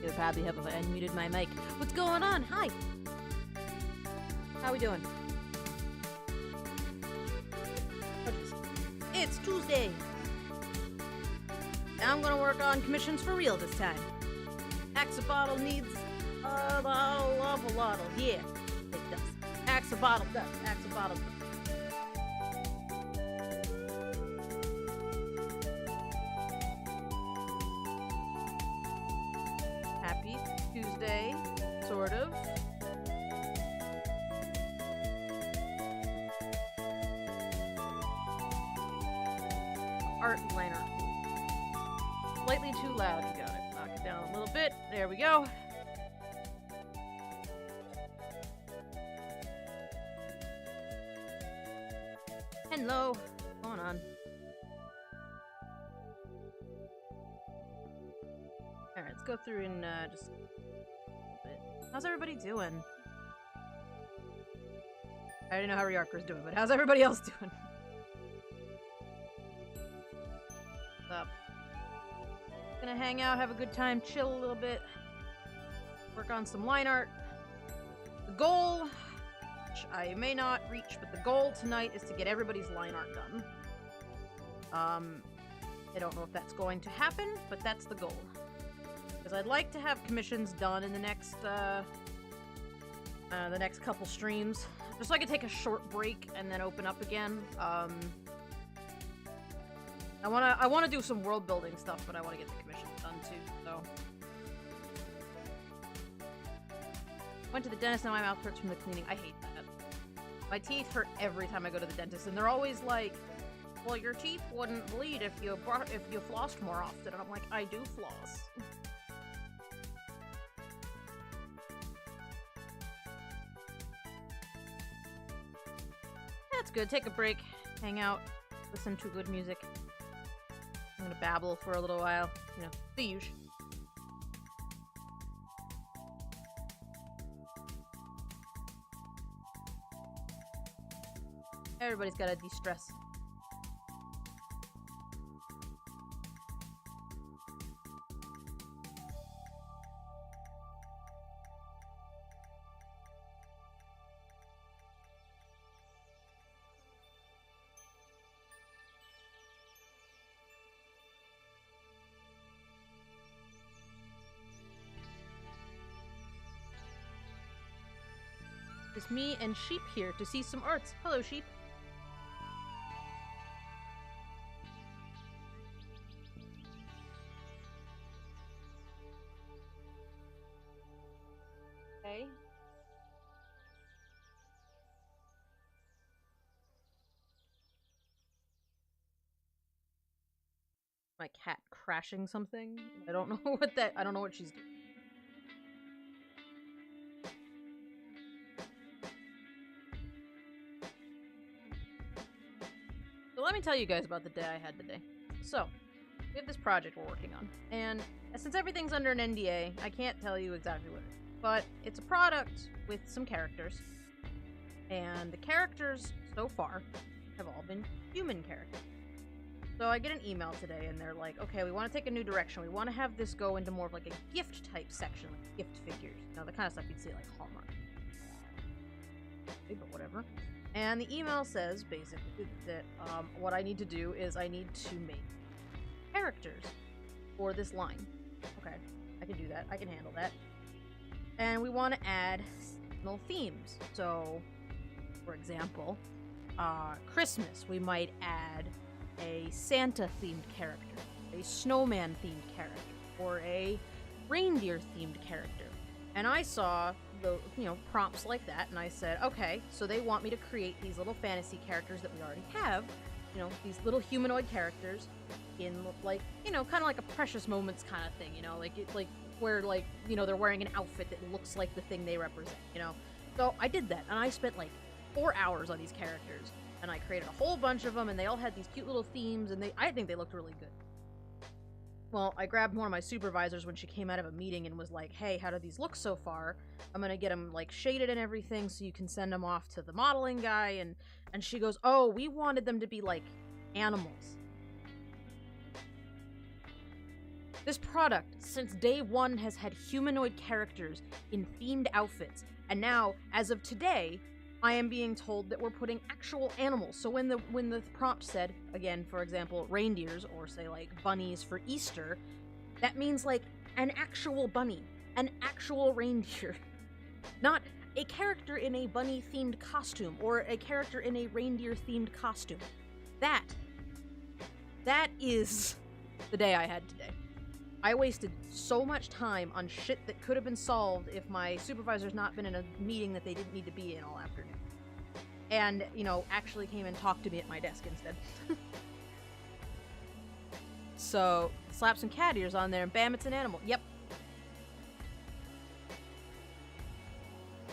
You'll probably have unmuted my mic. What's going on? Hi! How we doing? It's Tuesday! Now I'm gonna work on commissions for real this time. Axolotl needs a bottle of a Lotl. Yeah, it does. Axolotl does. Axolotl does. Happy Tuesday, sort of. Art liner. Slightly too loud, you got it. Knock it down a little bit. There we go. Hello. What's going on? Alright, let's go through and just a little bit. How's everybody doing? I already know how Ryarker's doing, but how's everybody else doing? What's up? Gonna hang out, have a good time, chill a little bit, work on some line art. The goal, which I may not reach, but the goal tonight is to get everybody's line art done. I don't know if that's going to happen, but that's the goal. Because I'd like to have commissions done in the next couple streams, just so I can take a short break and then open up again. I wanna do some world building stuff, but I wanna get the commissions done too. So, went to the dentist. Now my mouth hurts from the cleaning. I hate that. My teeth hurt every time I go to the dentist, and they're always like, "Well, your teeth wouldn't bleed if you flossed more often." And I'm like, I do floss. That's good. Take a break, hang out, listen to good music. I'm gonna babble for a little while, you know, the usual. Everybody's gotta de-stress. It's me and Sheep here to see some arts. Hello, Sheep. Okay. My cat crashing something? I don't know I don't know what she's doing. Let me tell you guys about the day I had today. So, we have this project we're working on, and since everything's under an NDA, I can't tell you exactly what it is. But it's a product with some characters, and the characters so far have all been human characters. So I get an email today, and they're like, okay, we want to take a new direction. We want to have this go into more of like a gift type section, like gift figures. You know, the kind of stuff you'd see like Hallmark. Okay, but whatever. And the email says, basically, that what I need to do is I need to make characters for this line. Okay, I can do that. I can handle that. And we want to add seasonal themes. So, for example, Christmas, we might add a Santa-themed character, a snowman-themed character, or a reindeer-themed character. And I saw the, prompts like that, and I said, okay, so they want me to create these little fantasy characters that we already have, these little humanoid characters in, like, kind of like a Precious Moments kind of thing, where, they're wearing an outfit that looks like the thing they represent, So I did that, and I spent, 4 hours on these characters, and I created a whole bunch of them, and they all had these cute little themes, and I think they looked really good. Well, I grabbed one of my supervisors when she came out of a meeting and was like, hey, how do these look so far? I'm gonna get them, shaded and everything so you can send them off to the modeling guy, and she goes, oh, we wanted them to be, animals. This product, since day one, has had humanoid characters in themed outfits, and now, as of today, I am being told that we're putting actual animals. So when the prompt said, again, for example, reindeers, or say like bunnies for Easter, that means like an actual bunny, an actual reindeer, not a character in a bunny-themed costume or a character in a reindeer-themed costume. That is the day I had today. I wasted so much time on shit that could have been solved if my supervisor's not been in a meeting that they didn't need to be in all afternoon. And, you know, actually came and talked to me at my desk instead. So, slap some cat ears on there and bam, it's an animal. Yep.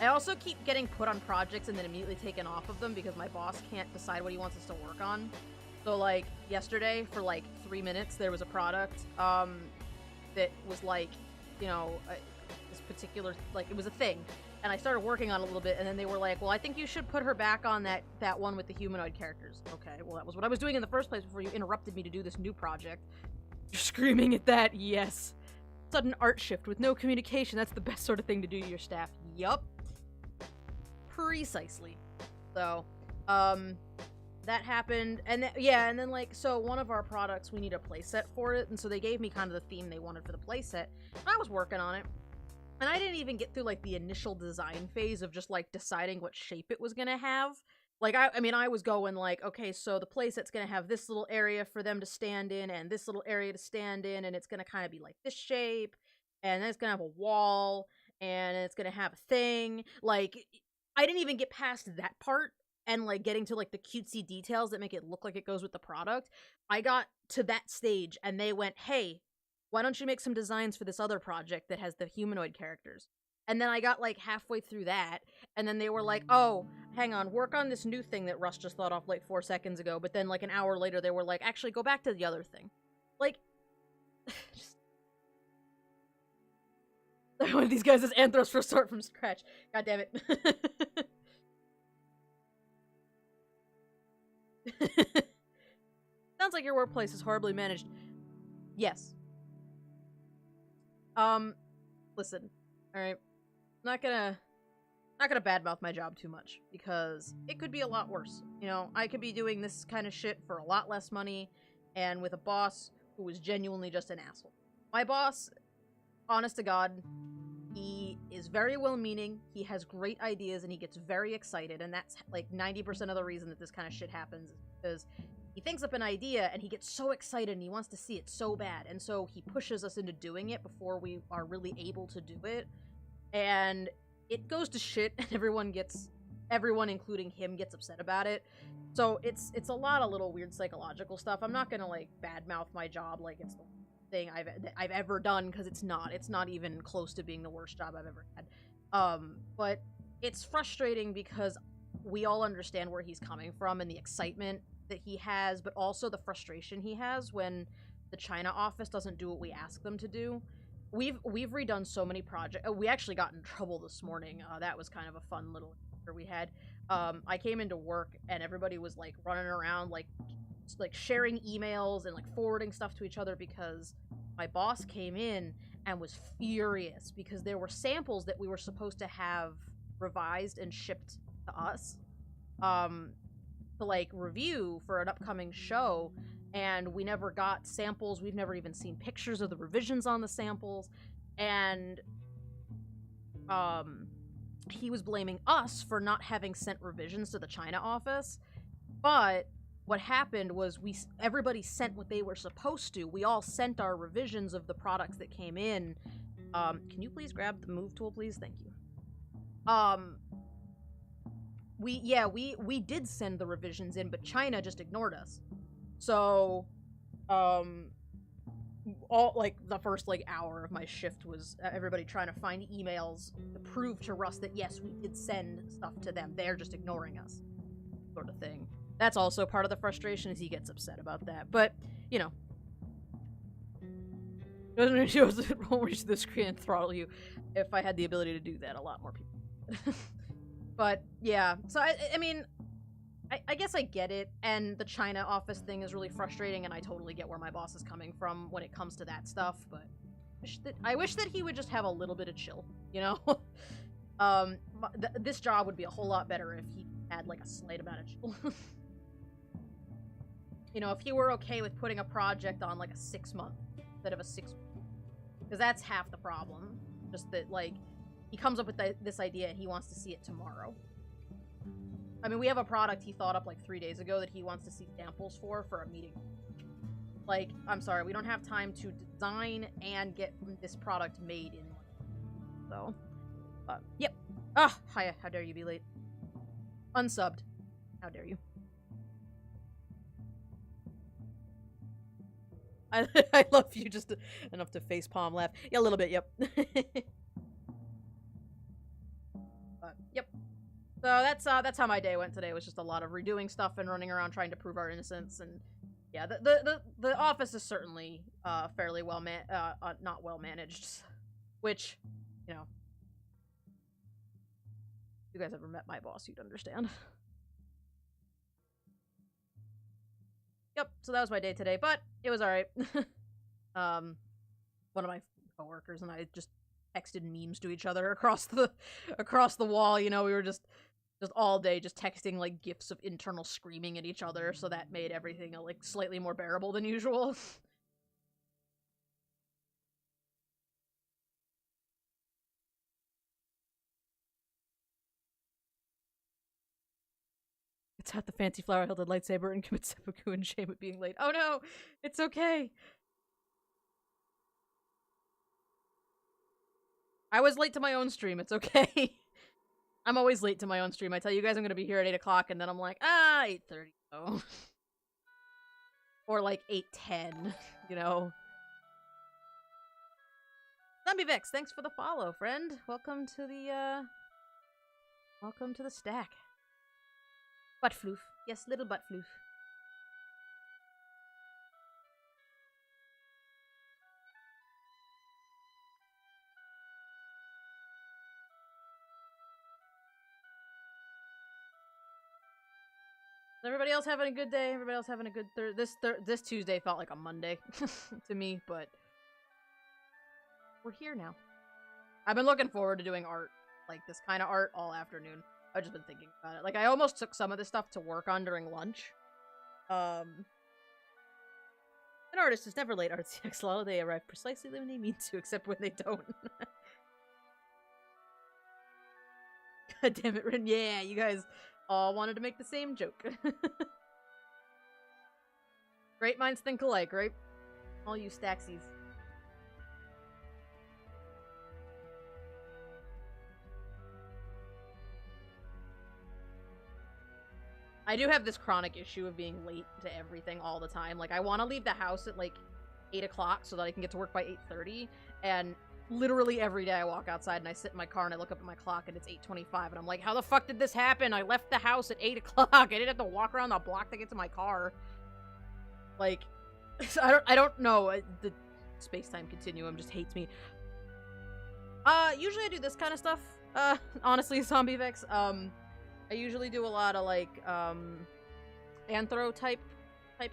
I also keep getting put on projects and then immediately taken off of them because my boss can't decide what he wants us to work on. So, like, yesterday, for like 3 minutes, there was a product, that was like, you know, this particular, like, it was a thing, and I started working on it a little bit, and then they were like, well, I think you should put her back on that one with the humanoid characters. Okay, well, that was what I was doing in the first place before you interrupted me to do this new project. You're screaming at that, yes. Sudden art shift with no communication, that's the best sort of thing to do to your staff. Yup. Precisely. So, that happened, and and then, like, so one of our products, we need a playset for it, and so they gave me kind of the theme they wanted for the playset, and I was working on it, and I didn't even get through, like, the initial design phase of just, like, deciding what shape it was gonna have. Like, I mean, I was going, like, okay, so the playset's gonna have this little area for them to stand in, and this little area to stand in, and it's gonna kind of be, like, this shape, and then it's gonna have a wall, and it's gonna have a thing. Like, I didn't even get past that part, and, like, getting to, like, the cutesy details that make it look like it goes with the product. I got to that stage, and they went, hey, why don't you make some designs for this other project that has the humanoid characters? And then I got, like, halfway through that, and then they were like, oh, hang on, work on this new thing that Russ just thought off, like, 4 seconds ago, but then, like, an hour later, they were like, actually, go back to the other thing. Like, just... one of these guys is Anthros for start from scratch. God damn it. Sounds like your workplace is horribly managed. Yes. Listen, alright? Not gonna badmouth my job too much, because it could be a lot worse. You know, I could be doing this kind of shit for a lot less money, and with a boss who is genuinely just an asshole. My boss, honest to God, he is very well-meaning, he has great ideas, and he gets very excited, and that's, like, 90% of the reason that this kind of shit happens, because he thinks up an idea, and he gets so excited, and he wants to see it so bad, and so he pushes us into doing it before we are really able to do it, and it goes to shit, and everyone, including him, gets upset about it. So it's a lot of little weird psychological stuff. I'm not gonna, like, badmouth my job like it's the thing I've ever done, because it's not even close to being the worst job I've ever had. But it's frustrating because we all understand where he's coming from and the excitement that he has, but also the frustration he has when the China office doesn't do what we ask them to do. We've redone so many projects. We actually got in trouble this morning. That was kind of a fun little encounter we had. I came into work and everybody was, like, running around, like sharing emails and, like, forwarding stuff to each other because my boss came in and was furious because there were samples that we were supposed to have revised and shipped to us to, like, review for an upcoming show, and we never got samples. We've never even seen pictures of the revisions on the samples, and he was blaming us for not having sent revisions to the China office. But what happened was everybody sent what they were supposed to. We all sent our revisions of the products that came in. Can you please grab the move tool, please? Thank you. We did send the revisions in, but China just ignored us. So, all, like, the first, like, hour of my shift was everybody trying to find emails to prove to Russ that, yes, we did send stuff to them. They're just ignoring us, sort of thing. That's also part of the frustration, is he gets upset about that. But, you know. It won't reach the screen and throttle you. If I had the ability to do that, a lot more people. But, yeah. So, I mean, I guess I get it, and the China office thing is really frustrating, and I totally get where my boss is coming from when it comes to that stuff, but I wish that he would just have a little bit of chill, you know? This job would be a whole lot better if he had, like, a slight amount of chill. You know, if he were okay with putting a project on, like, a 6-month instead of a 6 week. Because that's half the problem. Just that, like, he comes up with this idea and he wants to see it tomorrow. I mean, we have a product he thought up, like, 3 days ago that he wants to see samples for a meeting. Like, I'm sorry, we don't have time to design and get this product made in one. So, yep. Ah, hiya, how dare you be late. Unsubbed. How dare you. I love you just enough to facepalm laugh. Yeah, a little bit, yep. Yep. So that's how my day went today. It was just a lot of redoing stuff and running around trying to prove our innocence. And yeah, the office is certainly fairly not well managed, which, you know, if you guys ever met my boss, you'd understand. Yep, so that was my day today, but it was alright. One of my coworkers and I just texted memes to each other across the wall, you know, we were just all day just texting, like, gifs of internal screaming at each other, so that made everything, like, slightly more bearable than usual. It's out the fancy flower-hilted lightsaber and commit seppuku and shame at being late. Oh no! It's okay! I was late to my own stream, it's okay. I'm always late to my own stream. I tell you guys I'm gonna be here at 8 o'clock, and then I'm like, 8:30, oh. Or like 8:10, you know? Zombie Vix, thanks for the follow, friend. Welcome to the stack. Butt floof. Yes, little butt floof. Is everybody else having a good day? Everybody else having a good this Tuesday felt like a Monday to me, but we're here now. I've been looking forward to doing art, like this kind of art, all afternoon. I've just been thinking about it. Like, I almost took some of this stuff to work on during lunch. An artist is never late, RTX Lotl. They arrive precisely when they mean to, except when they don't. God damn it, Rin. Yeah, you guys all wanted to make the same joke. Great minds think alike, right? All you stacksies. I do have this chronic issue of being late to everything all the time. Like, I want to leave the house at, like, 8 o'clock so that I can get to work by 8:30, and literally every day I walk outside and I sit in my car and I look up at my clock and it's 8:25, and I'm like, how the fuck did this happen? I left the house at 8 o'clock. I didn't have to walk around the block to get to my car. Like, I don't know. The space-time continuum just hates me. Usually I do this kind of stuff. Honestly, Zombie Vex. I usually do a lot of, like, anthro type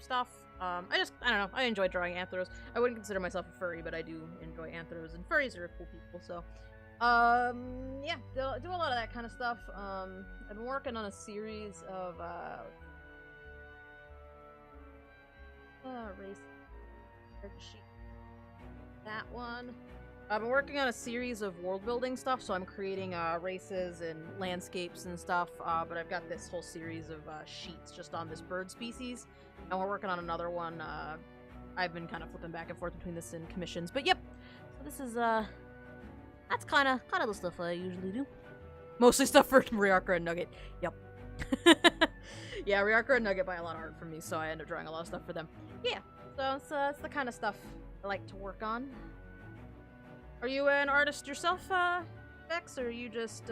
stuff. I don't know, I enjoy drawing anthros. I wouldn't consider myself a furry, but I do enjoy anthros, and furries are cool people, so. Yeah, do a lot of that kind of stuff. I've been working on a series of, race. That one. I've been working on a series of world-building stuff, so I'm creating races and landscapes and stuff, but I've got this whole series of sheets just on this bird species, and we're working on another one. I've been kind of flipping back and forth between this and commissions, but yep. So this is, that's kind of the stuff I usually do. Mostly stuff for Riarka and Nugget. Yep. Yeah, Riarka and Nugget buy a lot of art from me, so I end up drawing a lot of stuff for them. Yeah, so it's the kind of stuff I like to work on. Are you an artist yourself, Vex, or are you just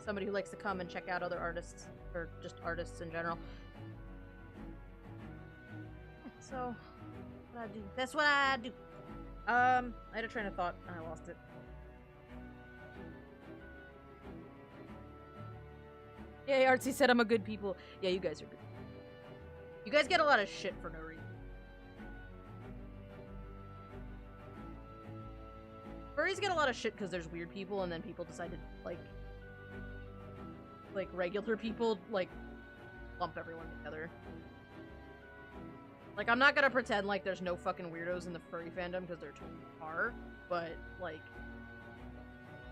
somebody who likes to come and check out other artists, or just artists in general? So, what I do. That's what I do. I had a train of thought, and I lost it. Yay, Artsy said I'm a good people. Yeah, you guys are good. You guys get a lot of shit for no reason. Furries get a lot of shit because there's weird people, and then people decide to, like regular people, like, lump everyone together. Like, I'm not gonna pretend like there's no fucking weirdos in the furry fandom, because there totally are, but, like,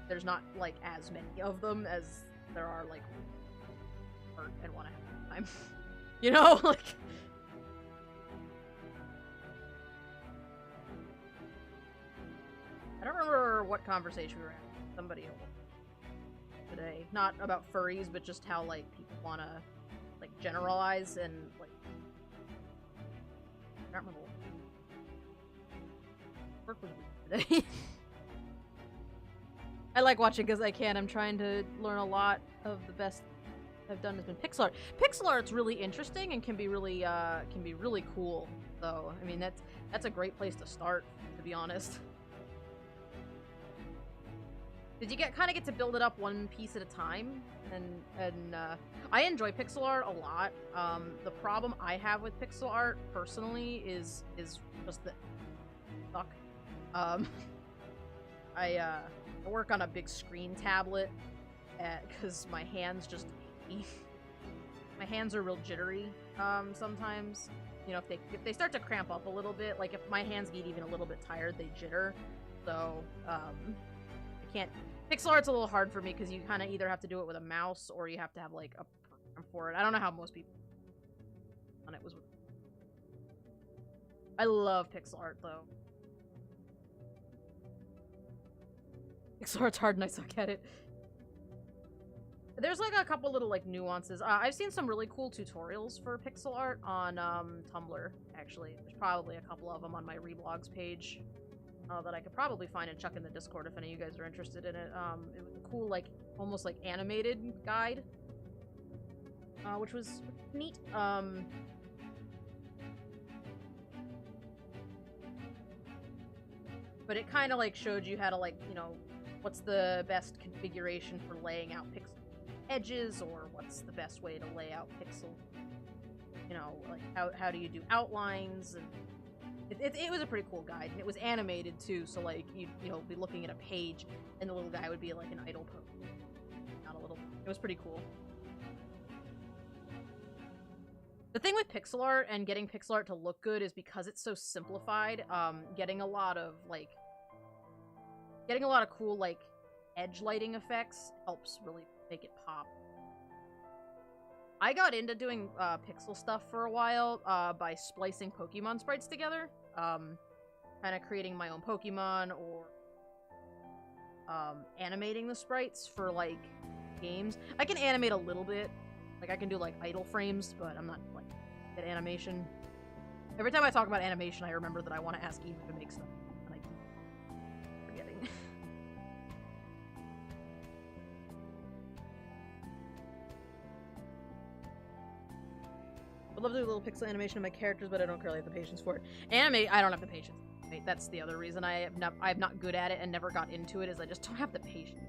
there's not, like, as many of them as there are, like, hurt and want to have a time. You know? Like... I don't remember what conversation we were having. Somebody today. Not about furries, but just how, like, people want to, like, generalize and, like... I don't remember what work was weird today. I like watching because I can. I'm trying to learn a lot of the best I've done has been pixel art. Pixel art's really interesting and can be really cool, though. I mean, that's a great place to start, to be honest. Did you kind of get to build it up one piece at a time? And I enjoy pixel art a lot. The problem I have with pixel art personally is just that suck. I work on a big screen tablet because my hands just my hands are real jittery sometimes. You know, if they start to cramp up a little bit, like if my hands get even a little bit tired, they jitter. So I can't. Pixel art's a little hard for me because you kind of either have to do it with a mouse or you have to have like a program for it. I don't know how most people on it was. I love pixel art though. Pixel art's hard and I suck at it. There's like a couple little like nuances. I've seen some really cool tutorials for pixel art on Tumblr. Actually, there's probably a couple of them on my reblogs page. That I could probably find and chuck in the Discord if any of you guys are interested in it. It was a cool, like, almost like animated guide, which was neat. But it kind of like showed you how to, like, you know, what's the best configuration for laying out pixel edges, or what's the best way to lay out pixel, you know, like how do you do outlines. And it was a pretty cool guide, and it was animated too, so like you know, be looking at a page and the little guy would be like an idle pose. Not a little. It was pretty cool. The thing with pixel art and getting pixel art to look good is because it's so simplified, getting a lot of cool like edge lighting effects helps really make it pop. I got into doing pixel stuff for a while by splicing Pokemon sprites together. Kind of creating my own Pokemon, or animating the sprites for, like, games. I can animate a little bit. Like, I can do, like, idle frames, but I'm not, like, at animation. Every time I talk about animation, I remember that I want to ask Eva to make stuff, and I keep forgetting. I'd love to do a little pixel animation of my characters, but I don't really have the patience for it. I don't have the patience. That's the other reason I'm not good at it and never got into it, is I just don't have the patience.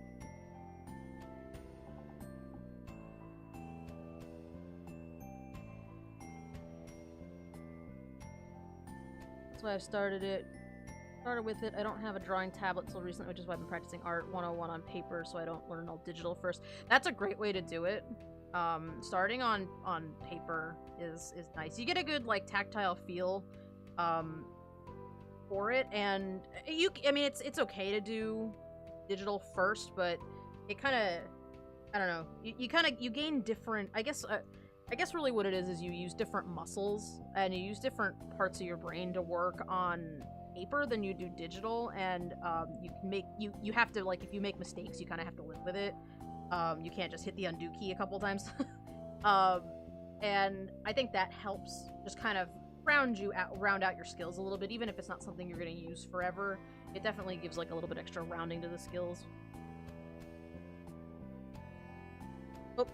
That's why I've started with it. I don't have a drawing tablet till recently, which is why I've been practicing art 101 on paper, so I don't learn all digital first. That's a great way to do it. Starting on paper is nice. You get a good, like, tactile feel for it, and I mean, it's okay to do digital first, but it kind of, I don't know, you gain different, I guess really what it is you use different muscles, and you use different parts of your brain to work on paper than you do digital, and you have to, like, if you make mistakes, you kind of have to live with it. You can't just hit the undo key a couple times. And I think that helps just kind of round out your skills a little bit, even if it's not something you're going to use forever. It definitely gives, like, a little bit extra rounding to the skills. Oh.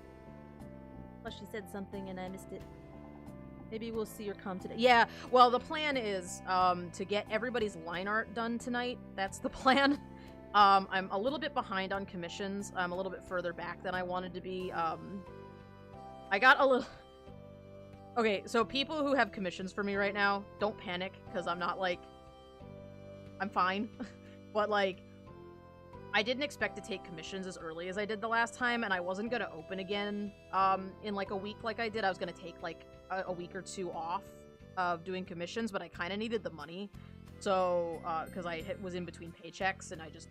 Well, she said something and I missed it. Maybe we'll see her come today. Yeah, well, the plan is to get everybody's line art done tonight. That's the plan. I'm a little bit behind on commissions. I'm a little bit further back than I wanted to be. I got a little... Okay, so people who have commissions for me right now, don't panic, because I'm not, like... I'm fine. But, like, I didn't expect to take commissions as early as I did the last time, and I wasn't gonna open again, in, like, a week like I did. I was gonna take, like, a week or two off of doing commissions, but I kind of needed the money. So, because I was in between paychecks, and I just...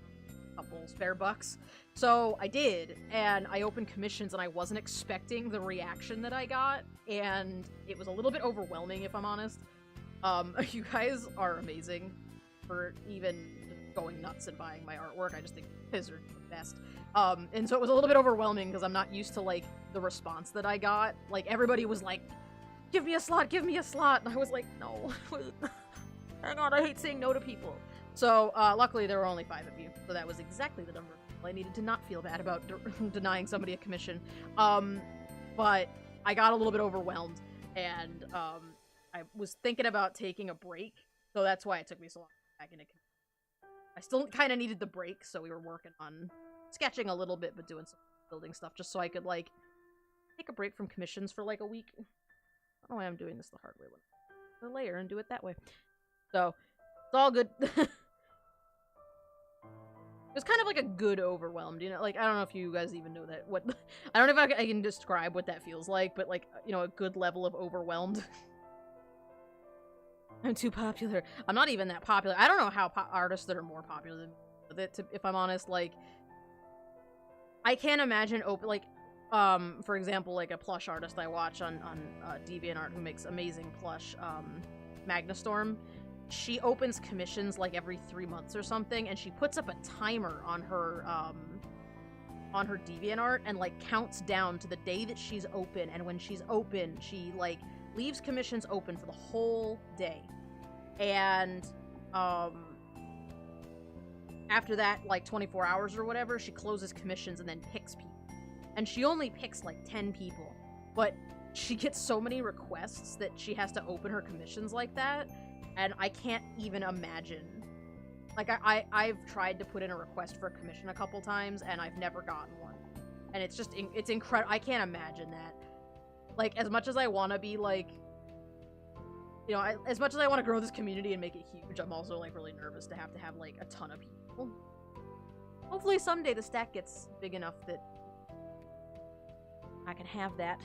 couple spare bucks. So I did, and I opened commissions, and I wasn't expecting the reaction that I got, and it was a little bit overwhelming, if I'm honest. You guys are amazing for even going nuts and buying my artwork. I just think you guys are the best. And so it was a little bit overwhelming, because I'm not used to, like, the response that I got. Like, everybody was like, give me a slot, give me a slot, and I was like, no, hang on, I hate saying no to people. So, luckily there were only 5 of you, so that was exactly the number I needed to not feel bad about denying somebody a commission. But I got a little bit overwhelmed, and, I was thinking about taking a break, so that's why it took me so long to get back into commission. I still kind of needed the break, so we were working on sketching a little bit, but doing some building stuff, just so I could, like, take a break from commissions for, like, a week. I don't know why I'm doing this the hard way. The layer and do it that way. So, it's all good. It was kind of like a good overwhelmed, you know? Like, I don't know if you guys even know that. I don't know if I can describe what that feels like, but, like, you know, a good level of overwhelmed. I'm too popular. I'm not even that popular. I don't know how artists that are more popular than me, if I'm honest. Like, I can't imagine for example, like a plush artist I watch on DeviantArt who makes amazing plush, Magnastorm. She opens commissions like every 3 months or something, and she puts up a timer on her DeviantArt and, like, counts down to the day that she's open, and when she's open, she, like, leaves commissions open for the whole day. And, after that, like, 24 hours or whatever, she closes commissions and then picks people. And she only picks, like, 10 people. But she gets so many requests that she has to open her commissions like that. And I can't even imagine. Like, I've tried to put in a request for a commission a couple times, and I've never gotten one. And it's just, it's incredible. I can't imagine that. Like, as much as I want to be, like, you know, as much as I want to grow this community and make it huge, I'm also, like, really nervous to have, like, a ton of people. Hopefully someday the stack gets big enough that I can have that.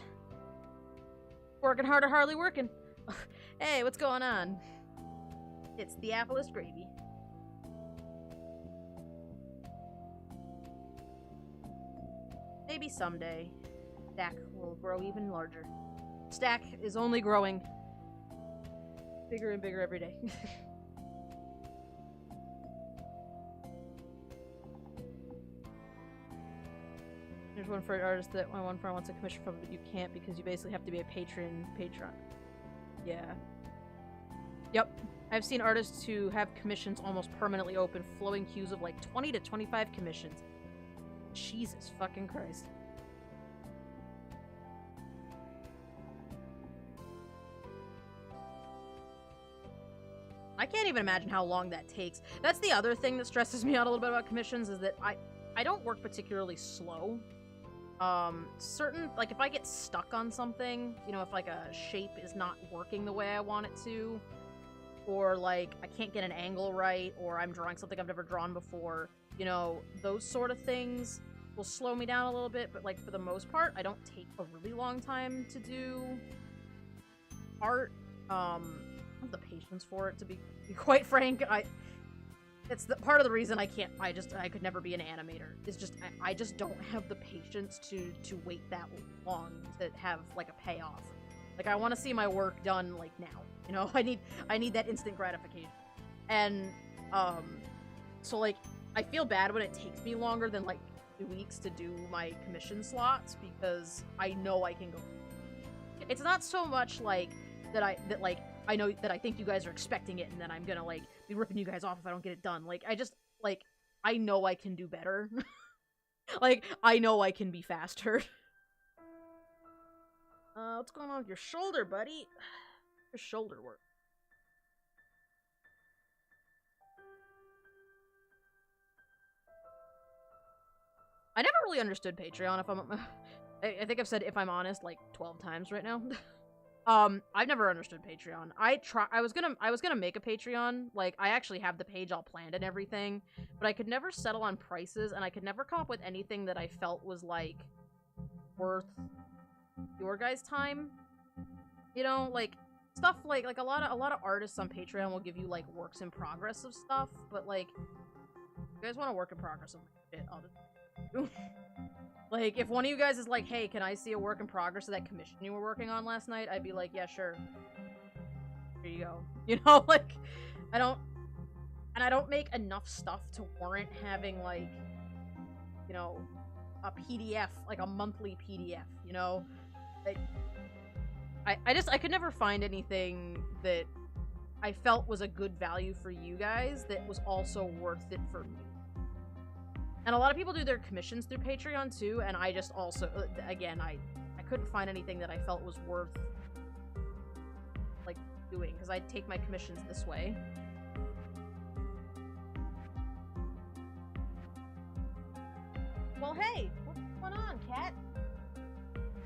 Working hard or hardly working. Hey, what's going on? It's the Appleist gravy. Maybe someday, Stack will grow even larger. Stack is only growing bigger and bigger every day. There's one for an artist that one for wants a commission from, but you can't because you basically have to be a patron. Yeah. Yep. I've seen artists who have commissions almost permanently open, flowing queues of like 20 to 25 commissions. Jesus fucking Christ. I can't even imagine how long that takes. That's the other thing that stresses me out a little bit about commissions, is that I don't work particularly slow. Like, if I get stuck on something, you know, if, like, a shape is not working the way I want it to, or, like, I can't get an angle right, or I'm drawing something I've never drawn before, you know, those sort of things will slow me down a little bit, but, like, for the most part, I don't take a really long time to do art. I don't have the patience for it, to be quite frank. It's the part of the reason I could never be an animator. It's just, I just don't have the patience to wait that long to have, like, a payoff. Like, I want to see my work done, like, now. You know, I need that instant gratification. And, so, like, I feel bad when it takes me longer than, like, 2 weeks to do my commission slots, because I know I can go. It's not so much, like, I know that I think you guys are expecting it, and then I'm gonna, like, be ripping you guys off if I don't get it done. Like, I know I can do better. Like, I know I can be faster. What's going on with your shoulder, buddy? Your shoulder work. I never really understood Patreon, if I'm... I think I've said if I'm honest like 12 times right now. I've never understood Patreon. I was gonna make a Patreon. Like, I actually have the page all planned and everything, but I could never settle on prices, and I could never come up with anything that I felt was, like, worth your guys' time. You know, like, stuff like a lot of artists on Patreon will give you, like, works in progress of stuff, but, like, if you guys want a work in progress of my shit, I'll just do. Like, if one of you guys is like, hey, can I see a work in progress of that commission you were working on last night? I'd be like, yeah, sure. Here you go. You know, like, I don't make enough stuff to warrant having, like, you know, a PDF, like a monthly PDF, you know? Like, I could never find anything that I felt was a good value for you guys that was also worth it for me. And a lot of people do their commissions through Patreon too, and I just also, again, I couldn't find anything that I felt was worth, like, doing, because I'd take my commissions this way. Well, hey, what's going on, cat?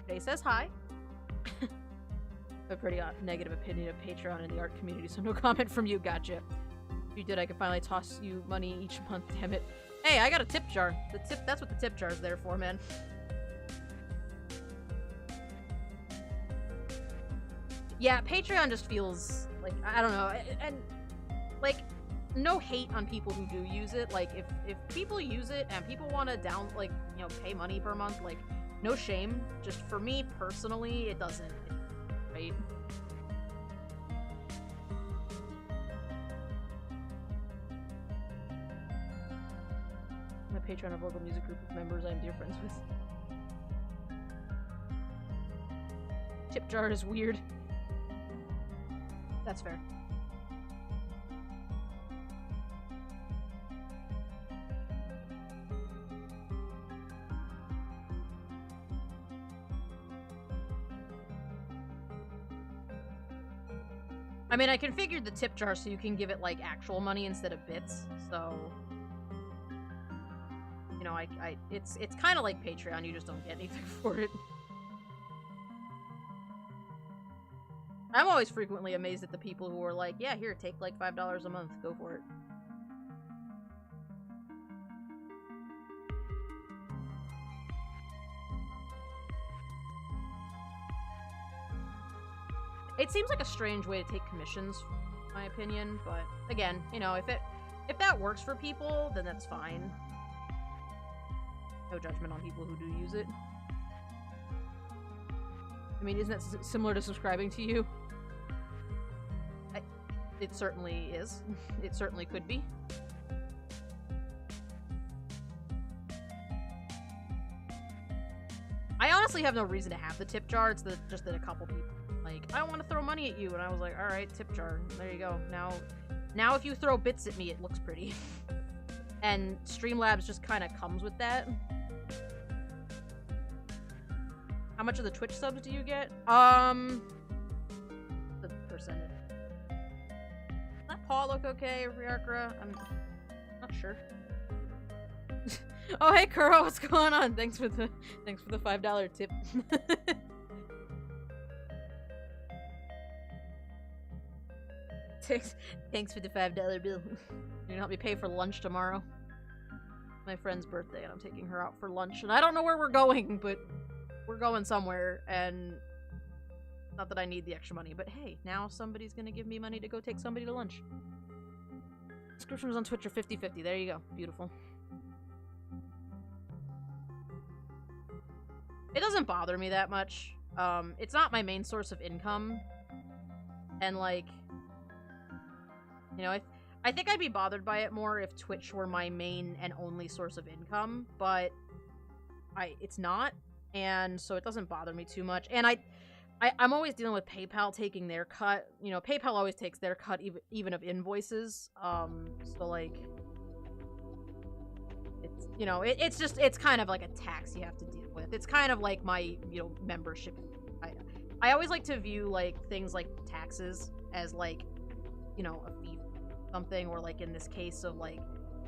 Jay says hi. A pretty negative opinion of Patreon and the art community, so no comment from you, gotcha. If you did, I could finally toss you money each month, damn it. Hey, I got a tip jar. That's what the tip jar is there for, man. Yeah, Patreon just feels like, I don't know, and like, no hate on people who do use it. Like, if people use it and people want to pay money per month, like, no shame. Just for me personally, it doesn't, right? My Patreon of local music group of members I'm dear friends with. Tip jar is weird. That's fair. I mean, I configured the tip jar so you can give it, like, actual money instead of bits, so... You know, it's kind of like Patreon, you just don't get anything for it. I'm always frequently amazed at the people who are like, yeah, here, take, like, $5 a month, go for it. It seems like a strange way to take commissions, in my opinion, but again, you know, if that works for people, then that's fine. No judgment on people who do use it. I mean, isn't that similar to subscribing to you? It certainly is. It certainly could be. I honestly have no reason to have the tip jar. It's just that a couple people like, I want to throw money at you, and I was like, all right, tip jar. There you go. Now if you throw bits at me, it looks pretty. And Streamlabs just kind of comes with that. How much of the Twitch subs do you get? The percentage. Does that paw look okay, Ryarkra? I'm not sure. Oh, hey, Kuro, what's going on? Thanks for the $5 tip. Thanks for the $5 bill. You're gonna help me pay for lunch tomorrow. My friend's birthday, and I'm taking her out for lunch. And I don't know where we're going, but we're going somewhere, and not that I need the extra money, but hey, now somebody's gonna give me money to go take somebody to lunch. Subscriptions on Twitch are 50-50. There you go. Beautiful. It doesn't bother me that much. It's not my main source of income. And, like, you know, I think I'd be bothered by it more if Twitch were my main and only source of income, but it's not, and so it doesn't bother me too much. And I'm always dealing with PayPal taking their cut. You know, PayPal always takes their cut even of invoices. So, like, it's, you know, it's kind of like a tax you have to deal with. It's kind of like my, you know, membership. I always like to view, like, things like taxes as, like, you know, a fee something, or, like, in this case of, like,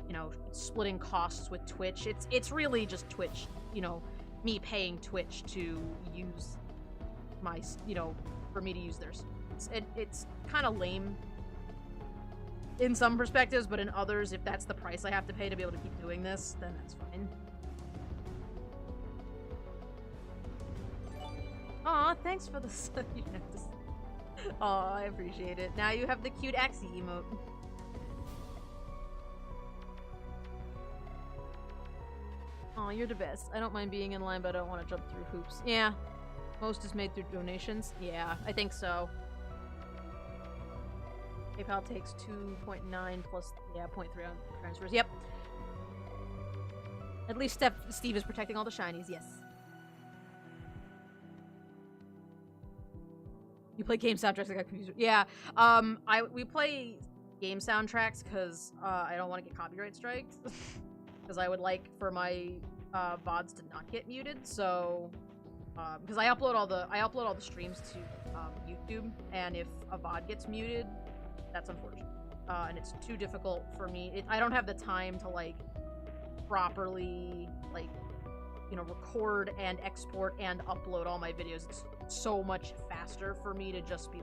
you know, splitting costs with Twitch. It's really just Twitch, you know, me paying Twitch to use my, you know, for me to use theirs. It's kind of lame in some perspectives, but in others, if that's the price I have to pay to be able to keep doing this, then that's fine. Aw, thanks for the Aw, I appreciate it. Now you have the cute Axie emote. Aw, you're the best. I don't mind being in line, but I don't want to jump through hoops. Yeah. Most is made through donations. Yeah, I think so. PayPal takes 2.9 plus, yeah, 0.3 on transfers. Yep. At least Steve is protecting all the shinies, yes. You play game soundtracks, I got confused. Yeah, we play game soundtracks because I don't want to get copyright strikes. Because I would like for my VODs to not get muted, so because I upload all the streams to YouTube, and if a VOD gets muted, that's unfortunate. And it's too difficult for me. I don't have the time to like properly like, you know, record and export and upload all my videos. It's so much faster for me to just be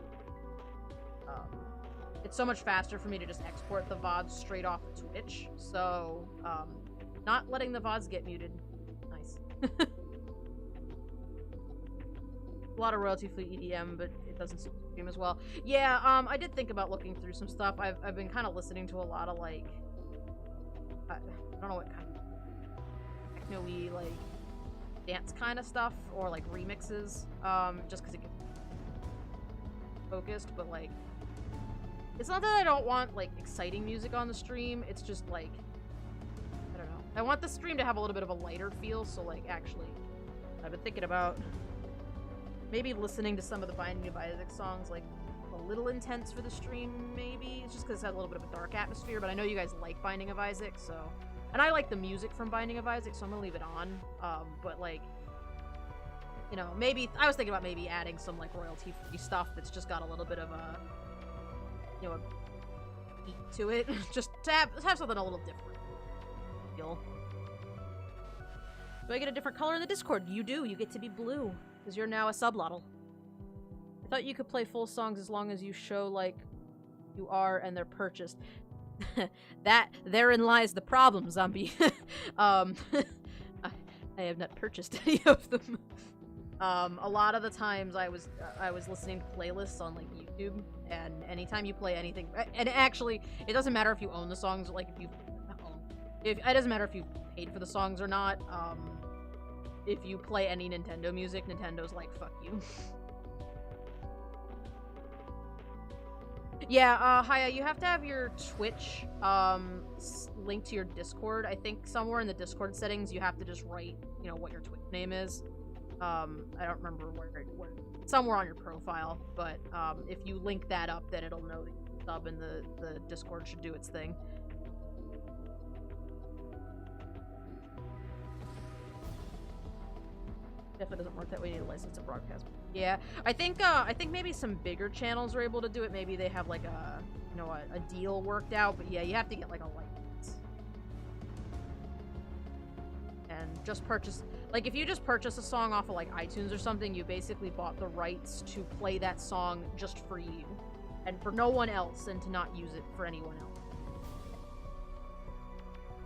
it's so much faster for me to just export the VODs straight off of Twitch. So not letting the VODs get muted. Nice. A lot of royalty-free EDM, but it doesn't stream as well. Yeah, I did think about looking through some stuff. I've been kind of listening to a lot of like I don't know what kind of techno-y like dance kind of stuff, or like remixes, just because it gets focused, but like it's not that I don't want like exciting music on the stream, it's just like I don't know, I want the stream to have a little bit of a lighter feel. So like actually I've been thinking about maybe listening to some of the Binding of Isaac songs like a little intense for the stream, maybe. It's just because it's had a little bit of a dark atmosphere, but I know you guys like Binding of Isaac, so... And I like the music from Binding of Isaac, so I'm gonna leave it on. But like, you know, maybe... I was thinking about maybe adding some like royalty-free stuff that's just got a little bit of a... You know, a beat to it. Just to have something a little different. Feel. Do I get a different color in the Discord? You do. You get to be blue. Because you're now a sub-Lotl. I thought you could play full songs as long as you show, like, you are and they're purchased. Therein lies the problem, zombie. I have not purchased any of them. A lot of the times I was listening to playlists on, like, YouTube, and anytime you play anything... And actually, it doesn't matter if you own the songs, like, if you... It doesn't matter if you paid for the songs or not, if you play any Nintendo music, Nintendo's like, fuck you. Yeah, Haya, you have to have your Twitch linked to your Discord. I think somewhere in the Discord settings you have to just write, you know, what your Twitch name is. I don't remember where somewhere on your profile, but if you link that up, then it'll know that you sub and the Discord should do its thing. Definitely doesn't work that way. You need a license to broadcast. Yeah, I think maybe some bigger channels are able to do it. Maybe they have like a, you know, a deal worked out. But yeah, you have to get like a license. And just purchase, like if you just purchase a song off of like iTunes or something, you basically bought the rights to play that song just for you, and for no one else, and to not use it for anyone else.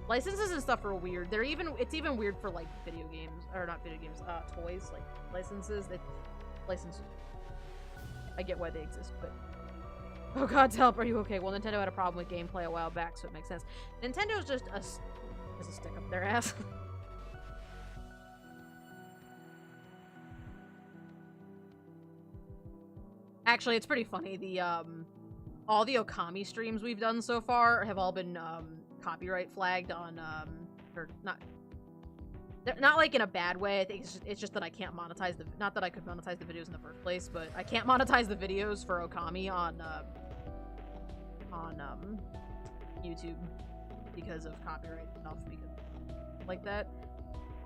Licenses and stuff are weird. It's even weird for like video games, or not video games, toys, like licenses. Licenses. I get why they exist, but oh God's help, are you okay? Well, Nintendo had a problem with gameplay a while back, so it makes sense. Nintendo's just a stick up their ass. Actually, it's pretty funny. The all the Okami streams we've done so far have all been copyright flagged on or not like in a bad way. I think it's just that I can't monetize the, not that I could monetize the videos in the first place, but I can't monetize the videos for Okami on YouTube because of copyright stuff, because like that.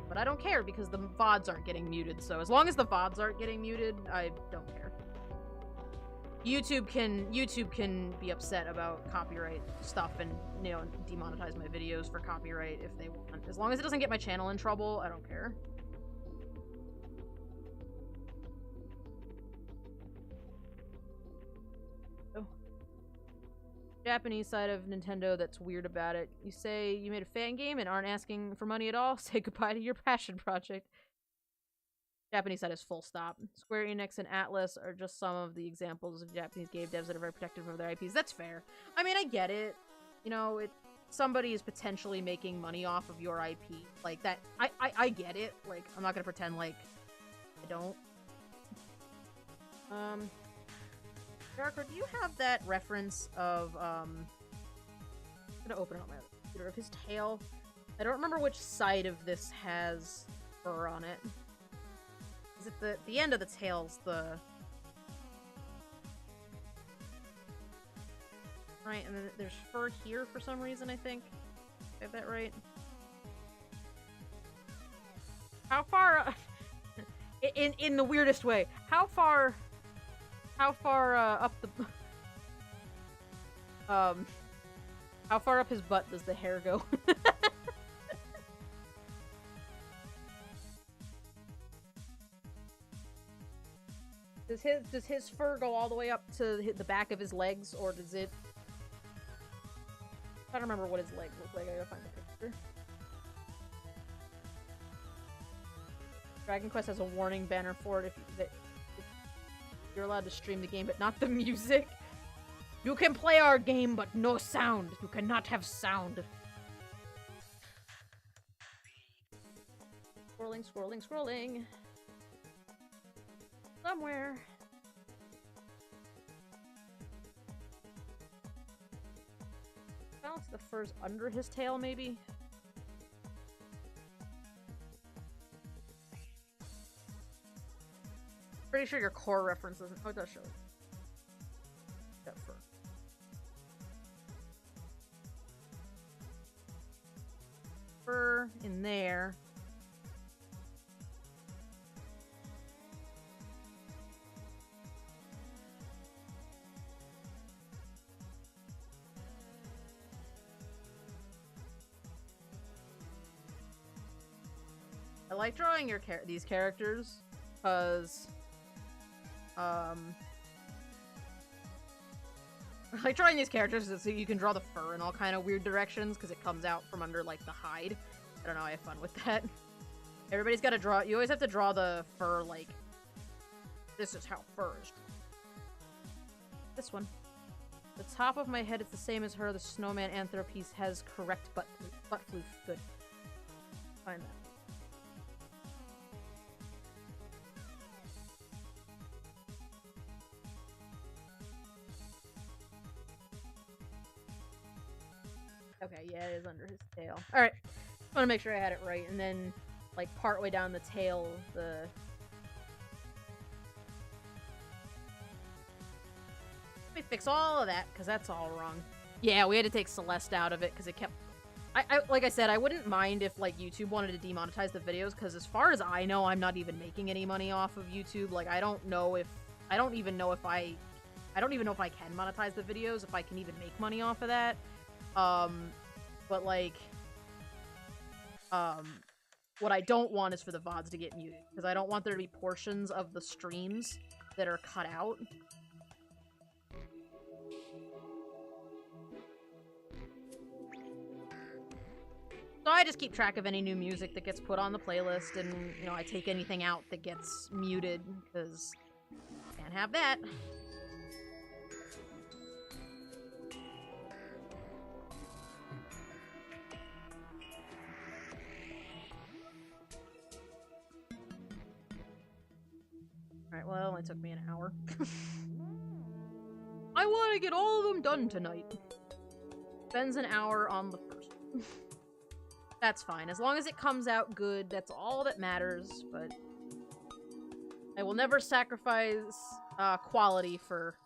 But I don't care because the VODs aren't getting muted, so as long as the VODs aren't getting muted, I don't care. YouTube can be upset about copyright stuff and, you know, demonetize my videos for copyright if they want. As long as it doesn't get my channel in trouble, I don't care. Japanese side of Nintendo that's weird about it. You say you made a fan game and aren't asking for money at all? Say goodbye to your passion project. Japanese side is full stop. Square Enix and Atlas are just some of the examples of Japanese game devs that are very protective of their IPs. That's fair. I mean, I get it. You know, somebody is potentially making money off of your IP. Like, that, I get it. Like, I'm not gonna pretend like I don't. Darker, do you have that reference of, I'm gonna open it on my other computer, of his tail? I don't remember which side of this has fur on it. Is it the end of the tail's the... Right, and then there's fur here for some reason, I think. I have that right? How far... in the weirdest way, how far up the... how far up his butt does the hair go? Does his fur go all the way up to the back of his legs, or does it... I don't remember what his legs look like. I gotta find the picture. Dragon Quest has a warning banner for it if you're allowed to stream the game, but not the music. You can play our game, but no sound. You cannot have sound. Scrolling, scrolling, scrolling. Somewhere. Balance the furs under his tail, maybe? Pretty sure your core reference doesn't. Oh, it does show it. That fur. Fur in there. I like drawing these characters because I like drawing these characters so you can draw the fur in all kind of weird directions because it comes out from under like the hide. I don't know, I have fun with that. Everybody's got to draw. You always have to draw the fur like this is how fur is drawn. This one. The top of my head is the same as her. The snowman anthro piece has correct butt floof. Good. Find that. Okay, yeah, it is under his tail. Alright. I want to make sure I had it right. And then, like, partway down the tail, Let me fix all of that, because that's all wrong. Yeah, we had to take Celeste out of it, because it kept... like I said, I wouldn't mind if, like, YouTube wanted to demonetize the videos, because as far as I know, I'm not even making any money off of YouTube. Like, I don't even know if I can monetize the videos, if I can even make money off of that. But like, what I don't want is for the VODs to get muted, because I don't want there to be portions of the streams that are cut out. So I just keep track of any new music that gets put on the playlist, and, you know, I take anything out that gets muted, because can't have that. Alright, well, it only took me an hour. I want to get all of them done tonight. Spends an hour on the first one. That's fine. As long as it comes out good, that's all that matters, but... I will never sacrifice quality for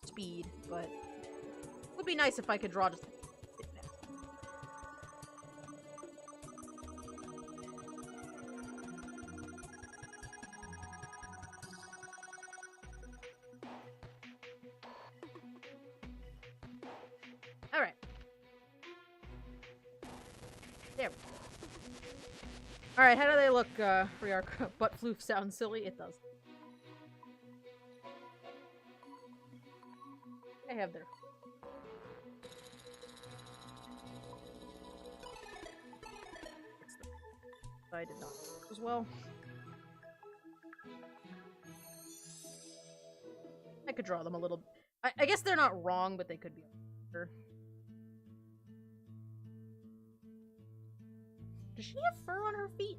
speed, but... It would be nice if I could draw just a bit better. Alright. There we go. Alright, how do they look, for your butt floof sound silly? It does. I have their... I did not as well. I could draw them a little. I guess they're not wrong, but they could be better. Does she have fur on her feet?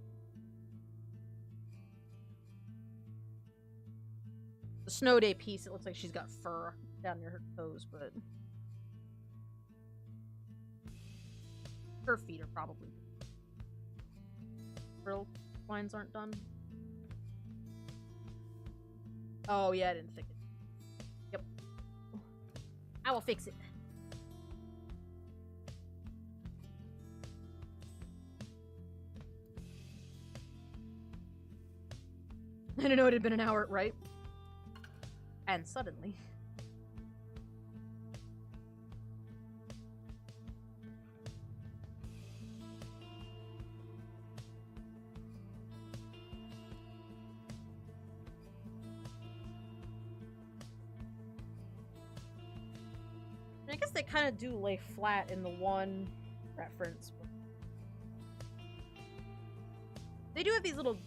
The snow day piece, it looks like she's got fur down near her toes, but her feet are probably frill lines aren't done. Oh yeah, I didn't think it. Yep. I will fix it. I didn't know it had been an hour, right? And suddenly... I guess they kind of do lay flat in the one reference. They do have these little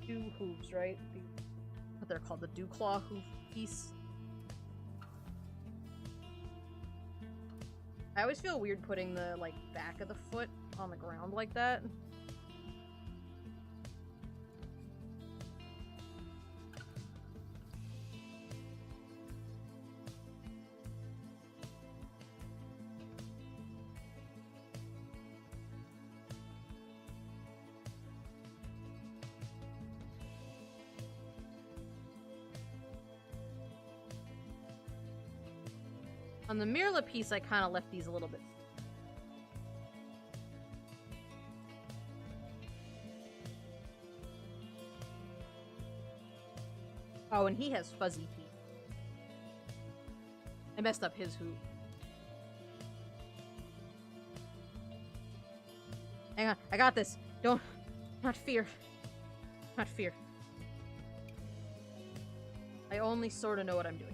dew hooves, right? What they're called, the dew claw hoof piece. I always feel weird putting the, like, back of the foot on the ground like that. On the Mirla piece, I kind of left these a little bit. Oh, and he has fuzzy feet. I messed up his hoop. Hang on, I got this. Don't... Not fear. Not fear. I only sort of know what I'm doing.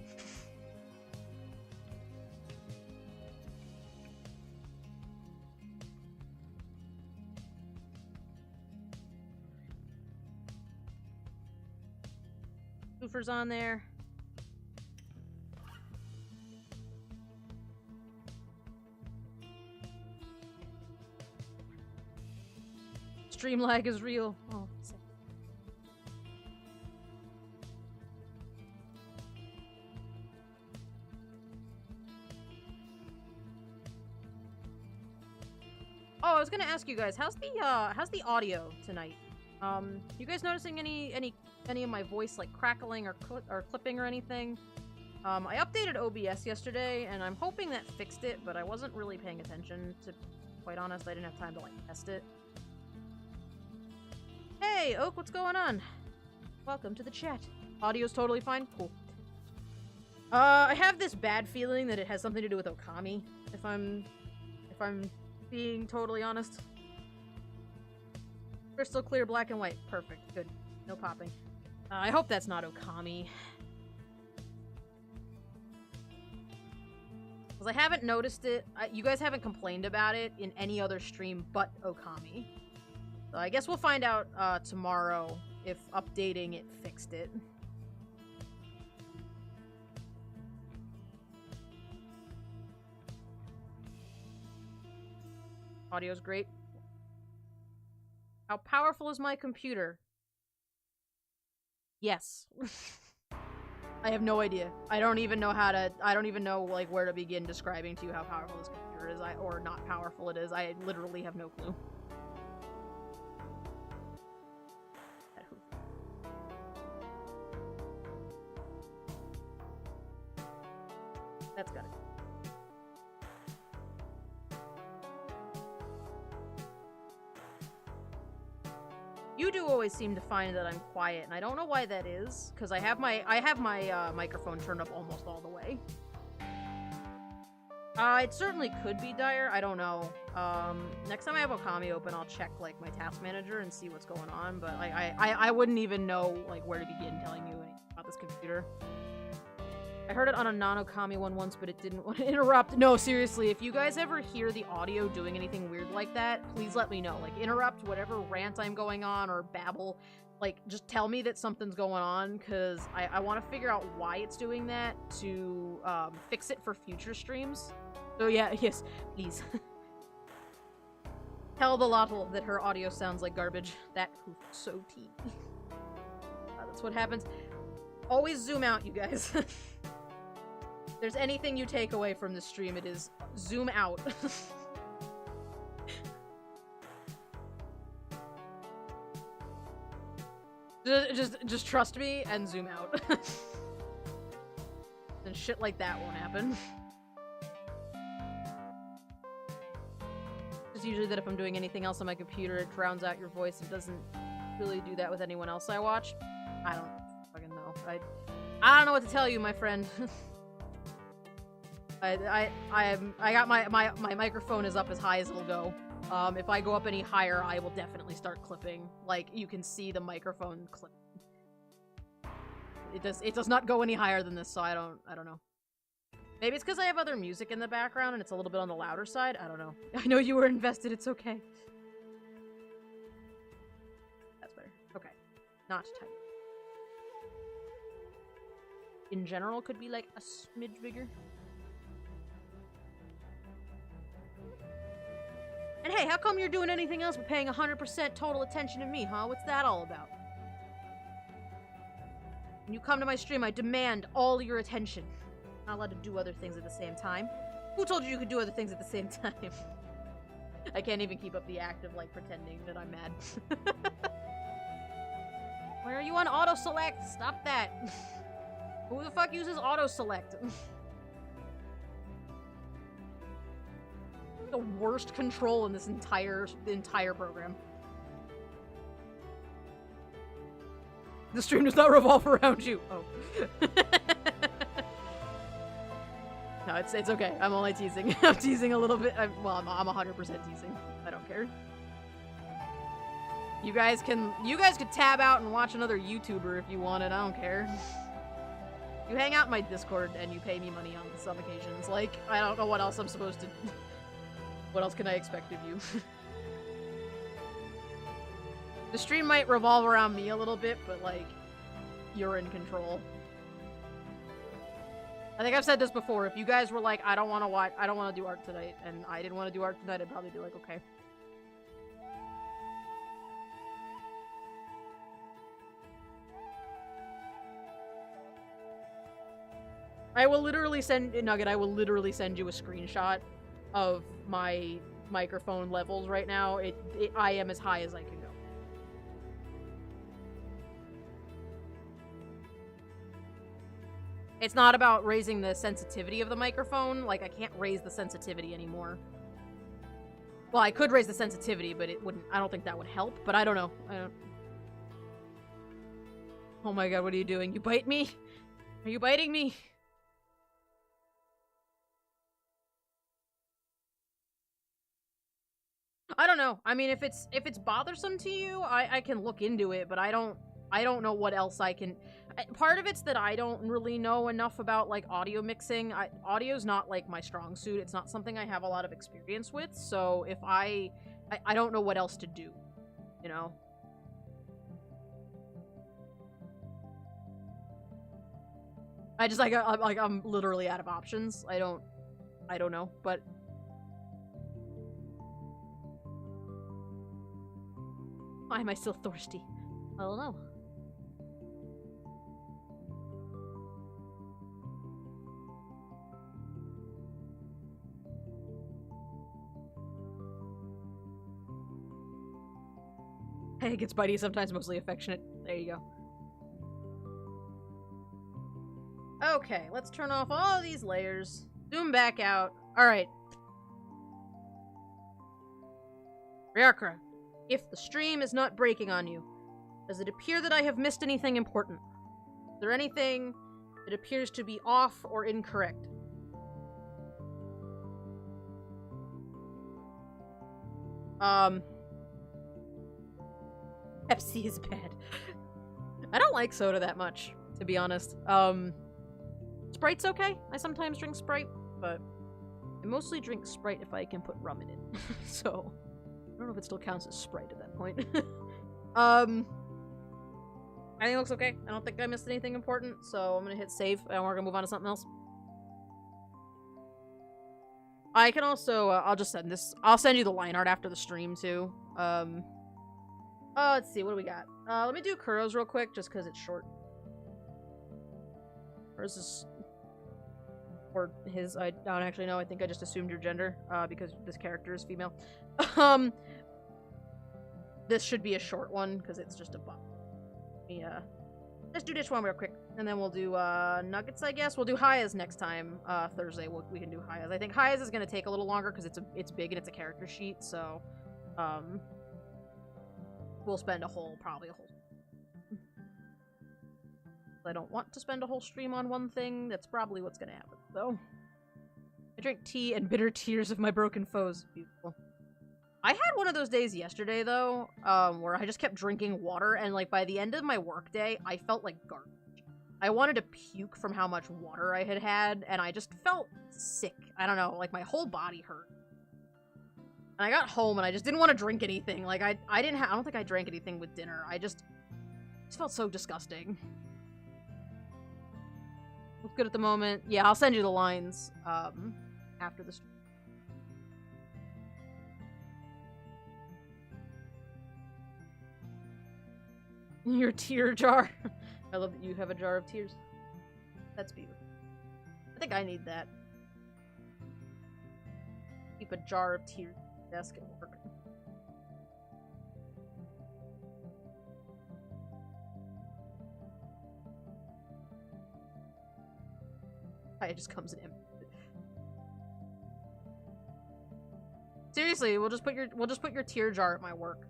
Spoofers on there. Stream lag is real. Oh, sick. Oh, I was gonna ask you guys, how's the audio tonight? You guys noticing any of my voice like crackling or clipping or anything? I updated OBS yesterday, and I'm hoping that fixed it, but I wasn't really paying attention, to be quite honest. I didn't have time to like test it. Hey, Oak, what's going on? Welcome to the chat. Audio's totally fine? Cool. I have this bad feeling that it has something to do with Okami, if I'm being totally honest. Crystal clear, black and white. Perfect. Good. No popping. I hope that's not Okami. Because I haven't noticed it. You guys haven't complained about it in any other stream but Okami. So I guess we'll find out tomorrow if updating it fixed it. Audio's great. How powerful is my computer? Yes. I have no idea. I don't even know like where to begin describing to you how powerful this computer is, or not powerful it is. I literally have no clue. That's got it. You do always seem to find that I'm quiet, and I don't know why that is, because I have my microphone turned up almost all the way. It certainly could be dire. I don't know. Next time I have Okami open, I'll check like my task manager and see what's going on. But I wouldn't even know like where to begin telling you anything about this computer. I heard it on a Nanokami one once, but it didn't want to interrupt. No, seriously, if you guys ever hear the audio doing anything weird like that, please let me know. Like, interrupt whatever rant I'm going on or babble. Like, just tell me that something's going on, because I want to figure out why it's doing that to fix it for future streams. So yeah, yes, please. Tell the Lotl that her audio sounds like garbage. That hoofed so teeny. That's what happens. Always zoom out, you guys. If there's anything you take away from this stream, it is zoom out. just trust me and zoom out. And shit like that won't happen. Just usually that if I'm doing anything else on my computer, it drowns out your voice. It doesn't really do that with anyone else I watch. I don't fucking know. I don't know what to tell you, my friend. I got my microphone is up as high as it'll go. If I go up any higher, I will definitely start clipping. Like, you can see the microphone clip. It does not go any higher than this, so I don't know. Maybe it's because I have other music in the background and it's a little bit on the louder side. I don't know. I know you were invested. It's okay. That's better. Okay. Not tight. In general, could be like a smidge bigger. And hey, how come you're doing anything else but paying 100% total attention to me, huh? What's that all about? When you come to my stream, I demand all your attention. I'm not allowed to do other things at the same time. Who told you you could do other things at the same time? I can't even keep up the act of, like, pretending that I'm mad. Why are you on auto-select? Stop that. Who the fuck uses auto-select? The worst control in this entire program. The stream does not revolve around you. Oh. No, it's okay. I'm only teasing. I'm teasing a little bit. I'm 100% teasing. I don't care. You guys could tab out and watch another YouTuber if you wanted. I don't care. You hang out in my Discord and you pay me money on some occasions. Like, I don't know what else I'm supposed to... What else can I expect of you? The stream might revolve around me a little bit, but, like, you're in control. I think I've said this before. If you guys were like, I don't want to do art tonight, and I didn't want to do art tonight, I'd probably be like, okay. I will literally send, Nugget, I will literally send you a screenshot of my microphone levels right now. I am as high as I can go. It's not about raising the sensitivity of the microphone. Like, I can't raise the sensitivity anymore. Well, I could raise the sensitivity, but it wouldn't. I don't think that would help, but I don't know. Oh my god, what are you doing? You bite me? Are you biting me? I don't know. I mean, if it's bothersome to you, I can look into it, but I don't know what else I can... Part of it's that I don't really know enough about, like, audio mixing. Audio's not, like, my strong suit. It's not something I have a lot of experience with, so if I don't know what else to do, you know? I just, like, I'm literally out of options. I don't know, but... Why am I still thirsty? I don't know. Hey, it gets bitey, sometimes mostly affectionate. There you go. Okay, let's turn off all of these layers. Zoom back out. Alright. Ryarkra, if the stream is not breaking on you, does it appear that I have missed anything important? Is there anything that appears to be off or incorrect? Pepsi is bad. I don't like soda that much, to be honest. Sprite Sprite's okay. I sometimes drink Sprite, but I mostly drink Sprite if I can put rum in it. So, I don't know if it still counts as Sprite at that point. I think it looks okay. I don't think I missed anything important, so I'm gonna hit save, and we're gonna move on to something else. I can also, I'll just send this. I'll send you the line art after the stream, too. Let's see, what do we got? Let me do Kuro's real quick, just because it's short. Or is this... Or his, I don't actually know. I think I just assumed your gender, because this character is female. This should be a short one, because it's just a buff. Yeah. Let's do this one real quick, and then we'll do, Nuggets, I guess. We'll do Haya's next time, Thursday. We can do Haya's. I think Haya's is gonna take a little longer, because it's big and it's a character sheet, so, we'll spend probably a whole... I don't want to spend a whole stream on one thing. That's probably what's gonna happen, though. I drink tea and bitter tears of my broken foes. Beautiful. I had one of those days yesterday, though, where I just kept drinking water, and, like, by the end of my workday, I felt like garbage. I wanted to puke from how much water I had, and I just felt sick. I don't know, like, my whole body hurt. And I got home, and I just didn't want to drink anything. Like, I don't think I drank anything with dinner. I just felt so disgusting. Looks good at the moment. Yeah, I'll send you the lines, after the stream. Your tear jar. I love that you have a jar of tears. That's beautiful. I think I need that. Keep a jar of tears at the desk at work. It just comes in empty. Seriously, we'll just put your tear jar at my work.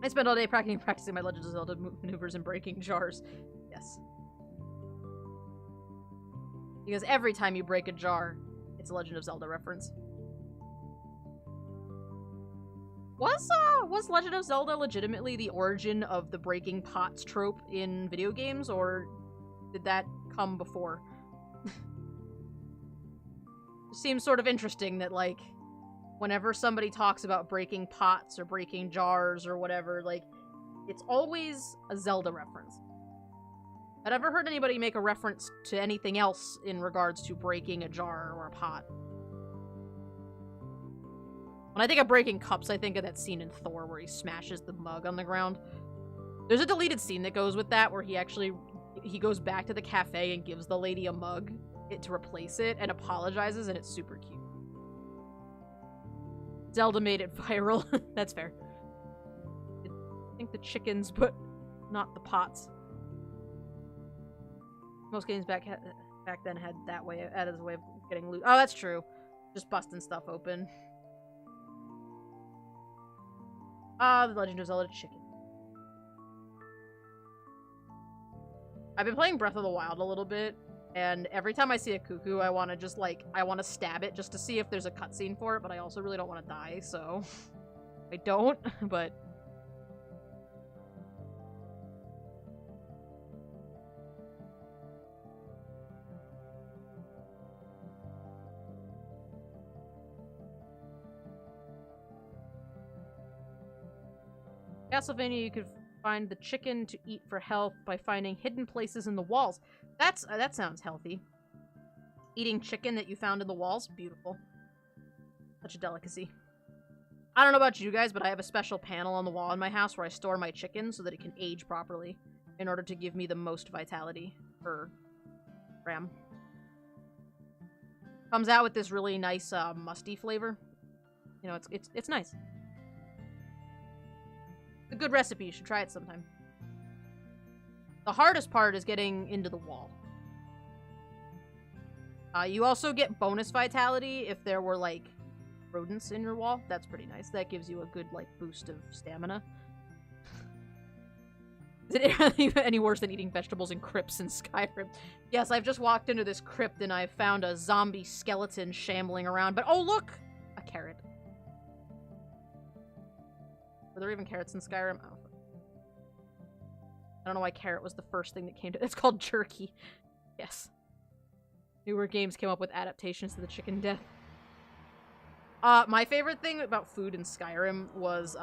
I spend all day practicing my Legend of Zelda maneuvers and breaking jars. Yes. Because every time you break a jar, it's a Legend of Zelda reference. Was Legend of Zelda legitimately the origin of the breaking pots trope in video games, or did that come before? It seems sort of interesting that, like, whenever somebody talks about breaking pots or breaking jars or whatever, like, it's always a Zelda reference. I've never heard anybody make a reference to anything else in regards to breaking a jar or a pot. When I think of breaking cups, I think of that scene in Thor where he smashes the mug on the ground. There's a deleted scene that goes with that where he goes back to the cafe and gives the lady a mug to replace it and apologizes, and it's super cute. Zelda made it viral. That's fair. I think the chickens, but not the pots. Most games back then had that as a way of getting loot. Oh, that's true. Just busting stuff open. Ah, The Legend of Zelda Chicken. I've been playing Breath of the Wild a little bit, and every time I see a cuckoo, I want to stab it just to see if there's a cutscene for it, but I also really don't want to die, so I don't, but... Castlevania, you could find the chicken to eat for health by finding hidden places in the walls. That sounds healthy. Eating chicken that you found in the walls? Beautiful. Such a delicacy. I don't know about you guys, but I have a special panel on the wall in my house where I store my chicken so that it can age properly in order to give me the most vitality per gram. Comes out with this really nice musty flavor. You know, it's nice. A good recipe. You should try it sometime. The hardest part is getting into the wall. You also get bonus vitality if there were, like, rodents in your wall. That's pretty nice. That gives you a good, like, boost of stamina. Is it any worse than eating vegetables in crypts in Skyrim? Yes, I've just walked into this crypt and I found a zombie skeleton shambling around, but oh look! A carrot. Were there even carrots in Skyrim? Oh. I don't know why carrot was the first thing that came to- It's called jerky. Yes. Newer games came up with adaptations to the chicken death. My favorite thing about food in Skyrim was,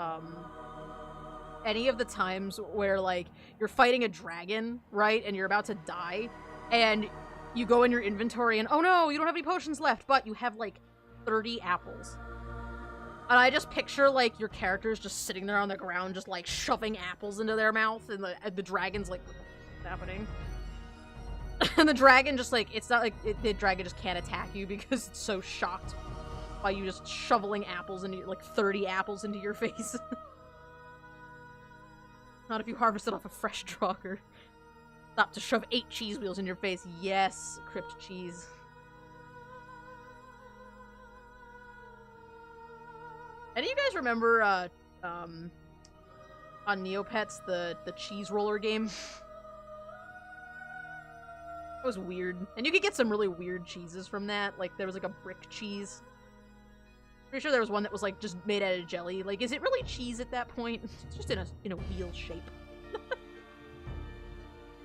any of the times where, like, you're fighting a dragon, right, and you're about to die, and you go in your inventory and, oh no, you don't have any potions left, but you have, like, 30 apples. And I just picture, like, your characters just sitting there on the ground, just, like, shoving apples into their mouth, and the dragon's like, what's happening? And the dragon just, like, it's not like, the dragon just can't attack you because it's so shocked by you just shoveling apples into, like, 30 apples into your face. Not if you harvest it off a fresh draugr. Stop to shove 8 cheese wheels in your face. Yes, crypt cheese. Any of you guys remember, on Neopets, the cheese roller game? That was weird. And you could get some really weird cheeses from that. Like, there was, like, a brick cheese. Pretty sure there was one that was, like, just made out of jelly. Like, is it really cheese at that point? It's just in a wheel shape.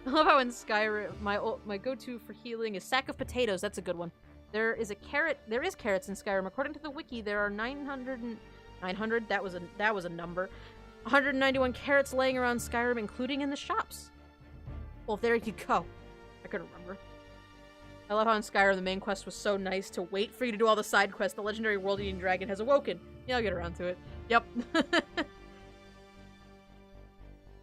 I love how in Skyrim, my go-to for healing is sack of potatoes. That's a good one. There is carrots in Skyrim. According to the wiki, there are 900, that was a number. 191 carrots laying around Skyrim, including in the shops. Well, there you go. I couldn't remember. I love how in Skyrim the main quest was so nice to wait for you to do all the side quests. The legendary world-eating dragon has awoken. Yeah, I'll get around to it. Yep.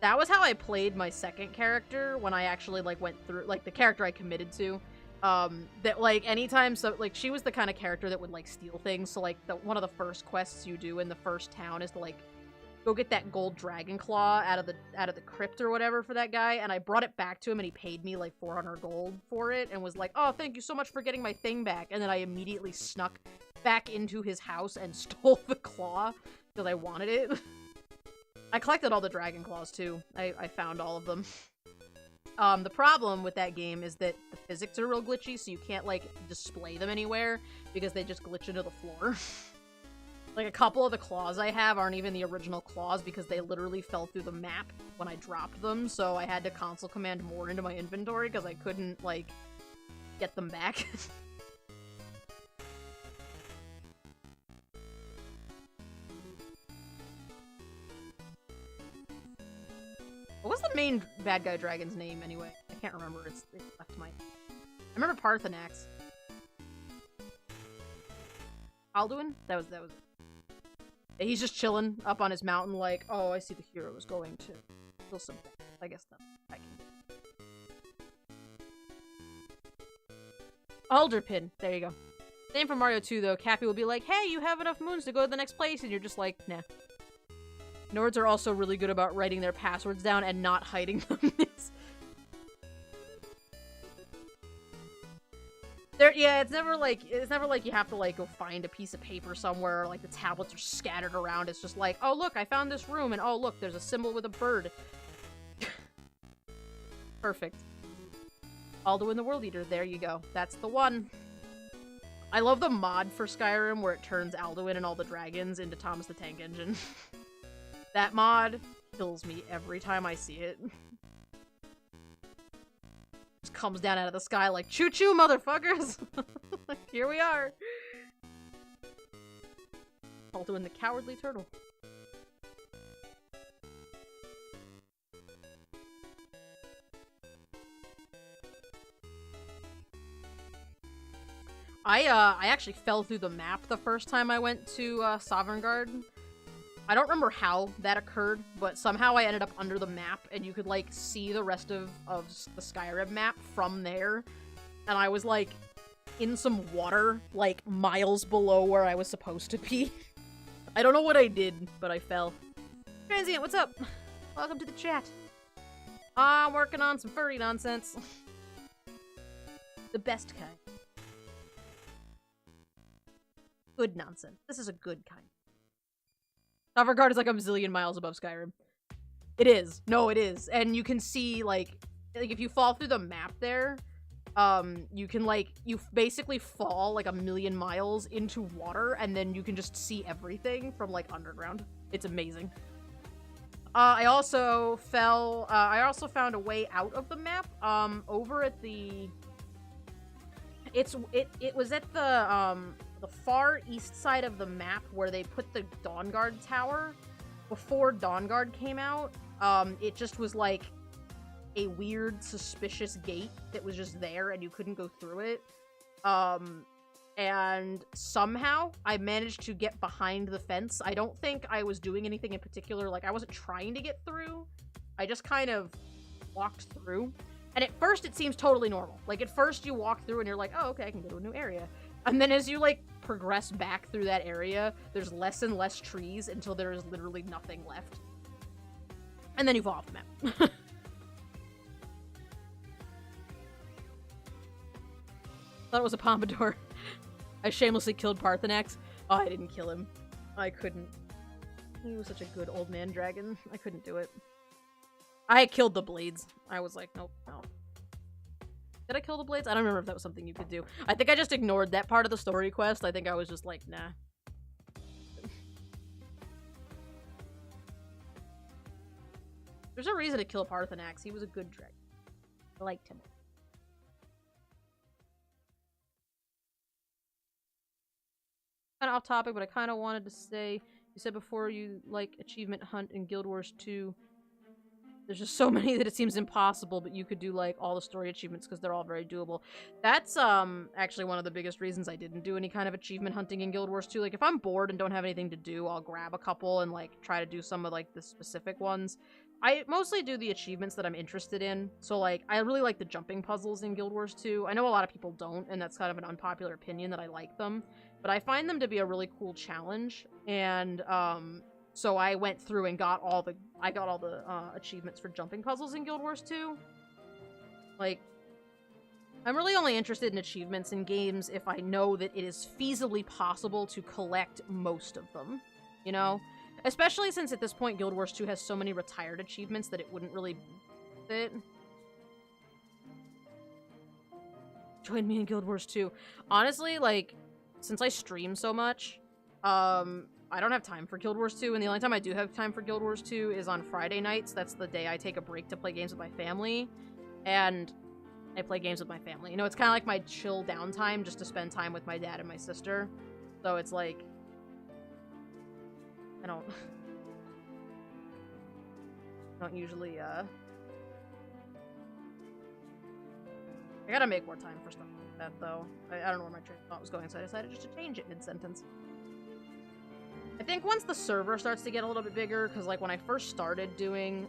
That was how I played my second character when I actually, like, went through, like, the character I committed to. That, like, anytime, so, like, she was the kind of character that would, like, steal things. So, like, one of the first quests you do in the first town is to, like, go get that gold dragon claw out of the crypt or whatever for that guy, and I brought it back to him and he paid me like 400 gold for it and was like, oh, thank you so much for getting my thing back. And then I immediately snuck back into his house and stole the claw because I wanted it. I collected all the dragon claws too. I found all of them. The problem with that game is that the physics are real glitchy, so you can't, like, display them anywhere because they just glitch into the floor. Like, a couple of the claws I have aren't even the original claws because they literally fell through the map when I dropped them, so I had to console command more into my inventory because I couldn't, like, get them back. What was the main bad guy dragon's name, anyway? I can't remember. It's left my... I remember Parthenax. Alduin? That was it. He's just chilling up on his mountain like, oh, I see the hero is going to kill something. I guess not. I can. Alderpin. There you go. Same for Mario 2, though. Cappy will be like, hey, you have enough moons to go to the next place, and you're just like, nah. Nords are also really good about writing their passwords down and not hiding them. Yeah, it's never like you have to, like, go find a piece of paper somewhere, or, like, the tablets are scattered around. It's just like, oh, look, I found this room, and oh, look, there's a symbol with a bird. Perfect. Alduin the World Eater, there you go. That's the one. I love the mod for Skyrim where it turns Alduin and all the dragons into Thomas the Tank Engine. That mod kills me every time I see it. Just comes down out of the sky like, choo-choo, motherfuckers! Here we are! Alduin the Cowardly Turtle. I actually fell through the map the first time I went to Sovngarde. I don't remember how that occurred, but somehow I ended up under the map, and you could, like, see the rest of the Skyrim map from there. And I was, like, in some water, like, miles below where I was supposed to be. I don't know what I did, but I fell. Transient, what's up? Welcome to the chat. I'm working on some furry nonsense. The best kind. Good nonsense. This is a good kind. Sovngarde is like a bazillion miles above Skyrim. It is. No, it is. And you can see, like if you fall through the map there, you can, like, you basically fall, like, 1,000,000 miles into water, and then you can just see everything from, like, underground. It's amazing. I also found a way out of the map, over at the... It was at the far east side of the map where they put the Dawn Guard tower. Before Dawn Guard came out, it just was, like, a weird, suspicious gate that was just there and you couldn't go through it. And somehow I managed to get behind the fence. I don't think I was doing anything in particular. Like, I wasn't trying to get through. I just kind of walked through. And at first it seems totally normal. Like, at first you walk through and you're like, oh, okay, I can go to a new area. And then as you, like, progress back through that area, there's less and less trees until there is literally nothing left. And then you fall off the map. Thought it was a pompadour. I shamelessly killed Parthenax. Oh, I didn't kill him. I couldn't. He was such a good old man dragon. I couldn't do it. I killed the blades. I was like, nope, no. Did I kill the blades? I don't remember if that was something you could do. I think I just ignored that part of the story quest. I think I was just like, nah. There's a reason to kill Parthenax. He was a good dragon. I liked him. Kind of off topic, but I kind of wanted to say, you said before you like achievement hunt in Guild Wars 2. There's just so many that it seems impossible, but you could do like all the story achievements because they're all very doable. That's actually one of the biggest reasons I didn't do any kind of achievement hunting in Guild Wars 2. Like, if I'm bored and don't have anything to do, I'll grab a couple and like try to do some of like the specific ones. I mostly do the achievements that I'm interested in. So like, I really like the jumping puzzles in Guild Wars 2. I know a lot of people don't, and that's kind of an unpopular opinion that I like them. But I find them to be a really cool challenge, and so I went through and got all the achievements for jumping puzzles in Guild Wars 2. Like, I'm really only interested in achievements in games if I know that it is feasibly possible to collect most of them, you know? Especially since at this point Guild Wars 2 has so many retired achievements that it wouldn't really fit. Join me in Guild Wars 2. Honestly, like, since I stream so much, I don't have time for Guild Wars 2, and the only time I do have time for Guild Wars 2 is on Friday nights. That's the day I take a break to play games with my family, and I play games with my family. You know, it's kind of like my chill downtime just to spend time with my dad and my sister. So it's like, I don't usually, I gotta make more time for stuff like that, though. I don't know where my train of thought was going, so I decided just to change it mid-sentence. I think once the server starts to get a little bit bigger, because, like, when I first started doing,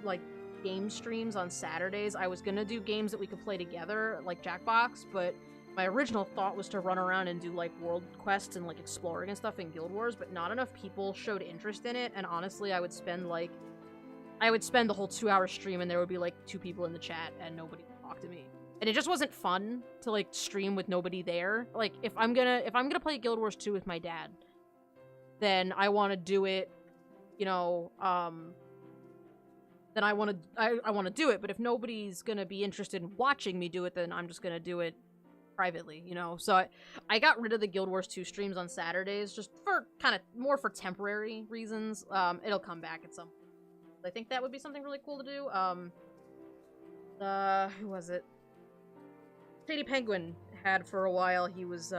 like, game streams on Saturdays, I was gonna do games that we could play together, like Jackbox, but my original thought was to run around and do, like, world quests and, like, exploring and stuff in Guild Wars, but not enough people showed interest in it, and honestly, I would spend the whole 2-hour stream and there would be, like, 2 people in the chat and nobody would talk to me. And it just wasn't fun to, like, stream with nobody there. Like, if I'm gonna play Guild Wars 2 with my dad, then I want to do it, you know, then I want to do it, but if nobody's gonna be interested in watching me do it, then I'm just gonna do it privately, you know? So I got rid of the Guild Wars 2 streams on Saturdays, just for kind of more for temporary reasons. It'll come back at some point. I think that would be something really cool to do. Who was it? Shady Penguin had for a while. He was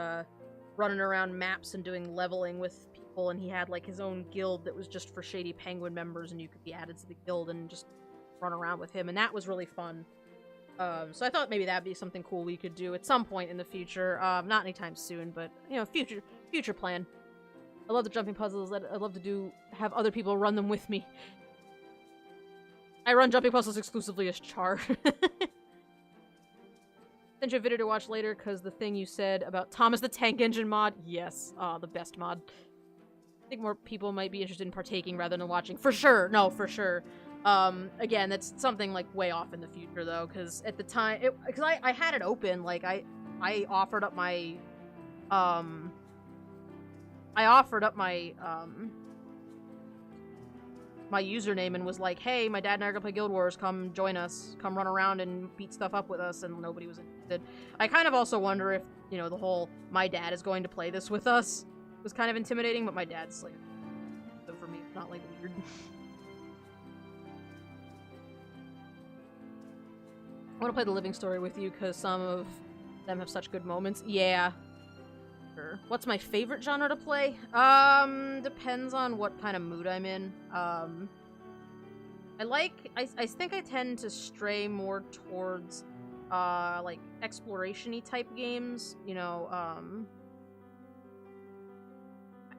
running around maps and doing leveling with people, and he had like his own guild that was just for Shady Penguin members, and you could be added to the guild and just run around with him, and that was really fun. So I thought maybe that'd be something cool we could do at some point in the future. Not anytime soon, but, you know, future plan. I love the jumping puzzles. I'd love to have other people run them with me. I run jumping puzzles exclusively as Char. Send you a video to watch later, because the thing you said about Thomas the Tank Engine mod, yes, the best mod. I think more people might be interested in partaking rather than watching. For sure, no, for sure. Again, that's something, like, way off in the future, though, because at the time, because I had it open, like, I offered up my, my username and was like, hey, my dad and I are gonna play Guild Wars, come join us, come run around and beat stuff up with us, and nobody was interested. I kind of also wonder if, you know, the whole, my dad is going to play this with us was kind of intimidating, but my dad's, like, so for me, it's not, like, weird. I want to play the Living Story with you, because some of them have such good moments. Yeah. Sure. What's my favorite genre to play? Depends on what kind of mood I'm in. I think I tend to stray more towards, like, exploration-y type games. You know,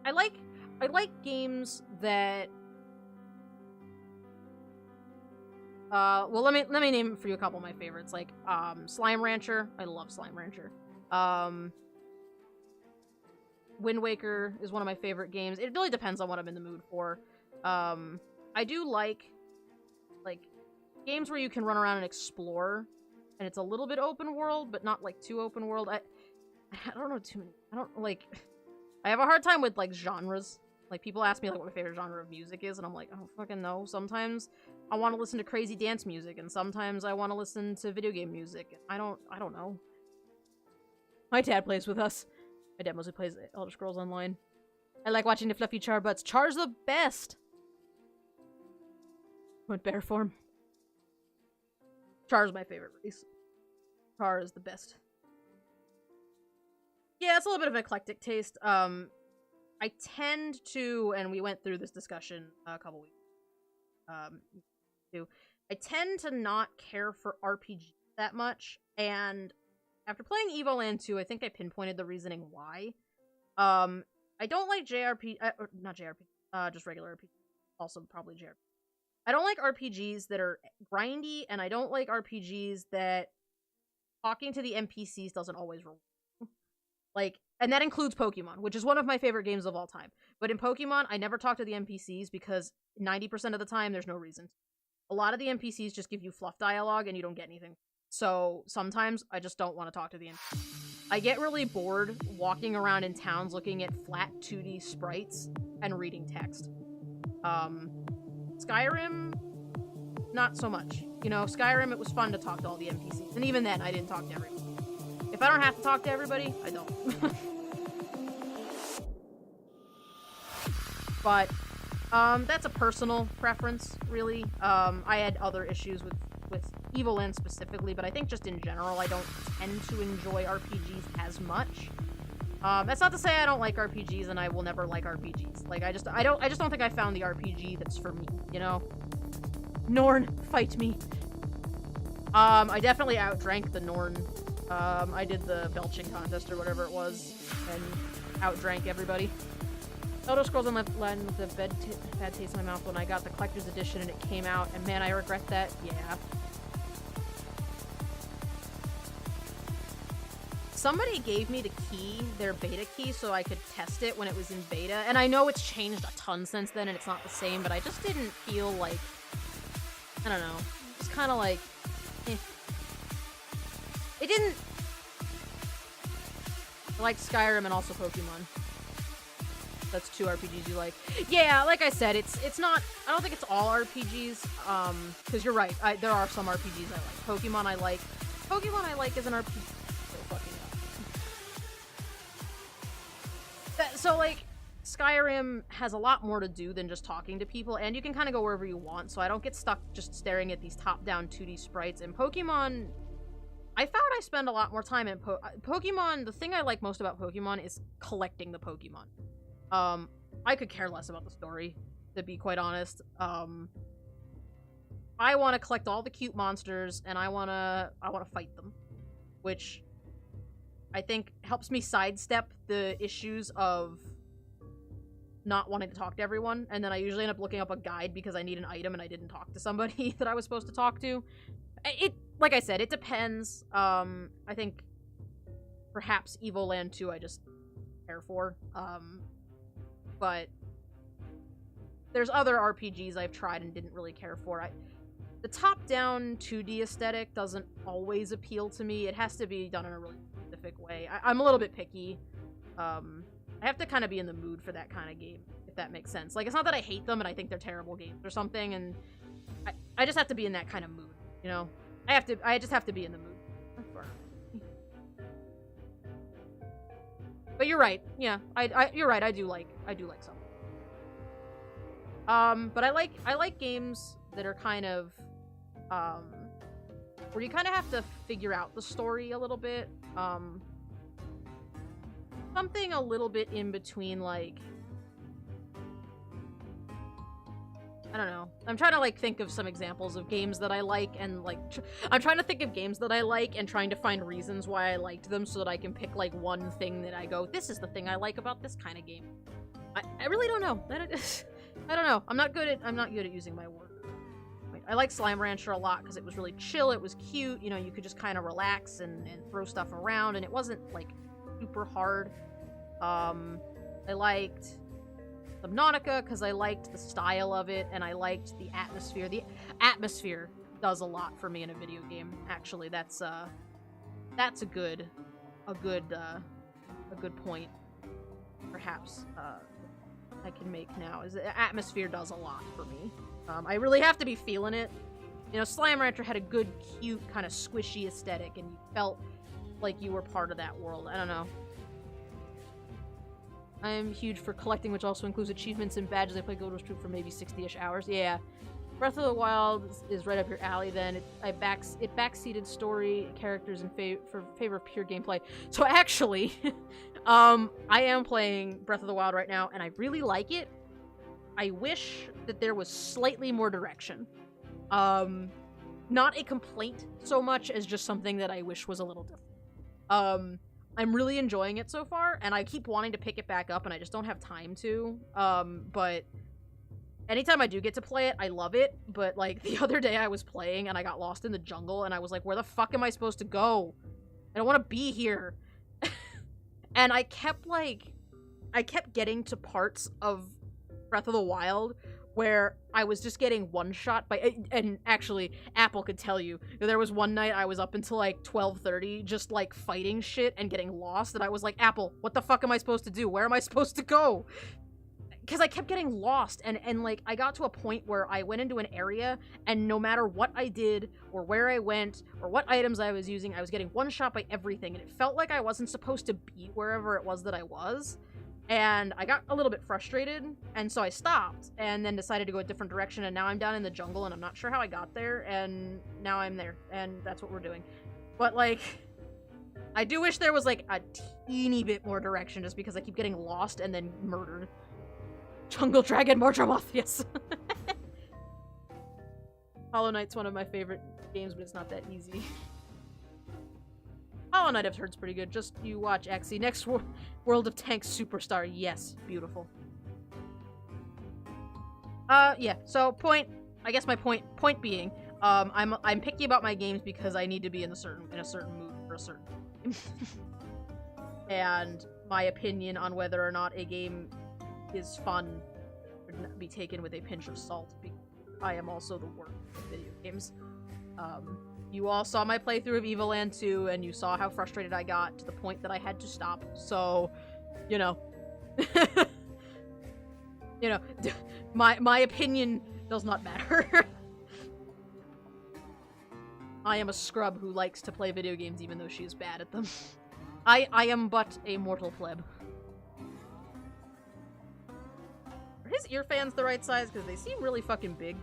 I like games that... well, let me name for you a couple of my favorites. Like, Slime Rancher. I love Slime Rancher. Wind Waker is one of my favorite games. It really depends on what I'm in the mood for. I do like games where you can run around and explore, and it's a little bit open world, but not, like, too open world. I don't know too many. I have a hard time with, like, genres. Like, people ask me, like, what my favorite genre of music is, and I'm like, I don't fucking know. Sometimes I want to listen to crazy dance music, and sometimes I want to listen to video game music. I don't know. My dad plays with us. My dad mostly plays Elder Scrolls Online. I like watching the fluffy Char butts. Char's the best! Went bear form. Char's my favorite race. Char is the best. Yeah, it's a little bit of an eclectic taste. I tend to, and we went through this discussion a couple weeks I tend to not care for RPGs that much, and after playing Evoland 2, I think I pinpointed the reasoning why. I don't like not JRPG, just regular RPG. Also probably JRPG. I don't like RPGs that are grindy, and I don't like RPGs that talking to the NPCs doesn't always roll. Like, and that includes Pokemon, which is one of my favorite games of all time. But in Pokemon, I never talk to the NPCs because 90% of the time, there's no reason. A lot of the NPCs just give you fluff dialogue and you don't get anything. So sometimes I just don't want to talk to the NPCs. I get really bored walking around in towns looking at flat 2D sprites and reading text. Skyrim, not so much. You know, Skyrim, it was fun to talk to all the NPCs. And even then, I didn't talk to everybody. If I don't have to talk to everybody, I don't. But, that's a personal preference, really. I had other issues with Evoland specifically, but I think just in general, I don't tend to enjoy RPGs as much. That's not to say I don't like RPGs and I will never like RPGs. Like, I just don't think I found the RPG that's for me, you know? Norn, fight me. I definitely outdrank the Norn. I did the belching contest or whatever it was, and outdrank everybody. Elder Scrolls Online with a bad taste in my mouth when I got the collector's edition and it came out, and man, I regret that. Yeah. Somebody gave me the key, their beta key, so I could test it when it was in beta, and I know it's changed a ton since then and it's not the same, but I just didn't feel like, I don't know, it's kind of like, eh. It didn't... I like Skyrim and also Pokemon. That's two RPGs you like. Yeah, like I said, it's not... I don't think it's all RPGs, because you're right. There are some RPGs I like. Pokemon I like. Pokemon I like is an RPG. So fucking up. So, like, Skyrim has a lot more to do than just talking to people, and you can kind of go wherever you want, so I don't get stuck just staring at these top-down 2D sprites. And Pokemon... I found I spend a lot more time in Pokemon. The thing I like most about Pokemon is collecting the Pokemon. I could care less about the story, to be quite honest. I want to collect all the cute monsters, and I want to fight them, which I think helps me sidestep the issues of not wanting to talk to everyone, and then I usually end up looking up a guide because I need an item and I didn't talk to somebody that I was supposed to talk to. Like I said, it depends. I think perhaps Evoland 2 I just care for. But there's other RPGs I've tried and didn't really care for. The top-down 2D aesthetic doesn't always appeal to me. It has to be done in a really specific way. I'm a little bit picky. I have to kind of be in the mood for that kind of game if that makes sense. Like, it's not that I hate them and I think they're terrible games or something, and I just have to be in that kind of mood, you know? I just have to be in the mood. But you're right. Yeah, you're right. I do like some. But I like games that are kind of, where you kind of have to figure out the story a little bit. Something a little bit in between, like, I don't know. I'm trying to, like, think of some examples of games that I like, and, like, I'm trying to think of games that I like and trying to find reasons why I liked them so that I can pick, like, one thing that I go, this is the thing I like about this kind of game. I really don't know. I don't know. I'm not good at using my words. I like Slime Rancher a lot because it was really chill, it was cute, you know, you could just kind of relax and throw stuff around, and it wasn't, like, super hard. I liked Subnautica because I liked the style of it, and I liked the atmosphere. The atmosphere does a lot for me in a video game. Actually, that's a good point, perhaps, I can make now. Is the atmosphere does a lot for me. I really have to be feeling it. You know, Slime Rancher had a good, cute, kind of squishy aesthetic, and you felt like you were part of that world. I don't know. I'm huge for collecting, which also includes achievements and badges. I play Gold Rush Troop for maybe 60-ish hours. Yeah. Breath of the Wild is right up your alley then. It backseated story, characters in favor of pure gameplay. So actually, I am playing Breath of the Wild right now, and I really like it. I wish that there was slightly more direction. Not a complaint so much as just something that I wish was a little different. I'm really enjoying it so far, and I keep wanting to pick it back up, and I just don't have time to. But anytime I do get to play it, I love it. But, like, the other day I was playing, and I got lost in the jungle, and I was like, where the fuck am I supposed to go? I don't want to be here. And I kept getting to parts of Breath of the Wild where I was just getting one-shot by, and actually, Apple could tell you, there was one night I was up until, like, 12:30, just, like, fighting shit and getting lost, and I was like, Apple, what the fuck am I supposed to do? Where am I supposed to go? Because I kept getting lost, and, like, I got to a point where I went into an area, and no matter what I did, or where I went, or what items I was using, I was getting one-shot by everything, and it felt like I wasn't supposed to be wherever it was that I was. And I got a little bit frustrated, and so I stopped, and then decided to go a different direction, and now I'm down in the jungle, and I'm not sure how I got there, and now I'm there, and that's what we're doing. But, like, I do wish there was, like, a teeny bit more direction, just because I keep getting lost and then murdered. Jungle Dragon Mordramoth, yes! Hollow Knight's one of my favorite games, but it's not that easy. Hollow Knight I've heard's pretty good. Just you watch Axie. Next World of Tanks Superstar. Yes, beautiful. Yeah. So I guess my point being, I'm picky about my games because I need to be in a certain mood for a certain game. And my opinion on whether or not a game is fun should be taken with a pinch of salt. Because I am also the worst at video games. You all saw my playthrough of Evoland 2, and you saw how frustrated I got to the point that I had to stop. So, you know. You know, my opinion does not matter. I am a scrub who likes to play video games even though she is bad at them. I am but a mortal pleb. Are his ear fans the right size? Because they seem really fucking big.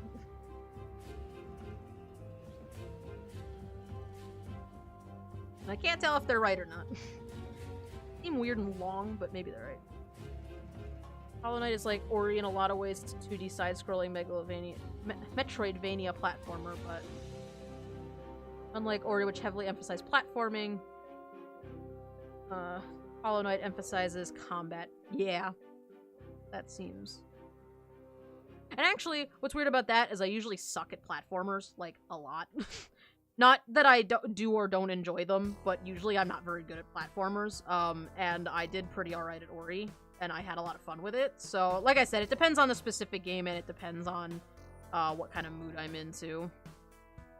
I can't tell if they're right or not. Seem weird and long, but maybe they're right. Hollow Knight is like Ori in a lot of ways. It's a 2D side-scrolling Metroidvania platformer, but unlike Ori, which heavily emphasized platforming, Hollow Knight emphasizes combat. Yeah, that seems. And actually, what's weird about that is I usually suck at platformers, like, a lot. Not that I do or don't enjoy them, but usually I'm not very good at platformers, and I did pretty alright at Ori, and I had a lot of fun with it. So, like I said, it depends on the specific game, and it depends on what kind of mood I'm into.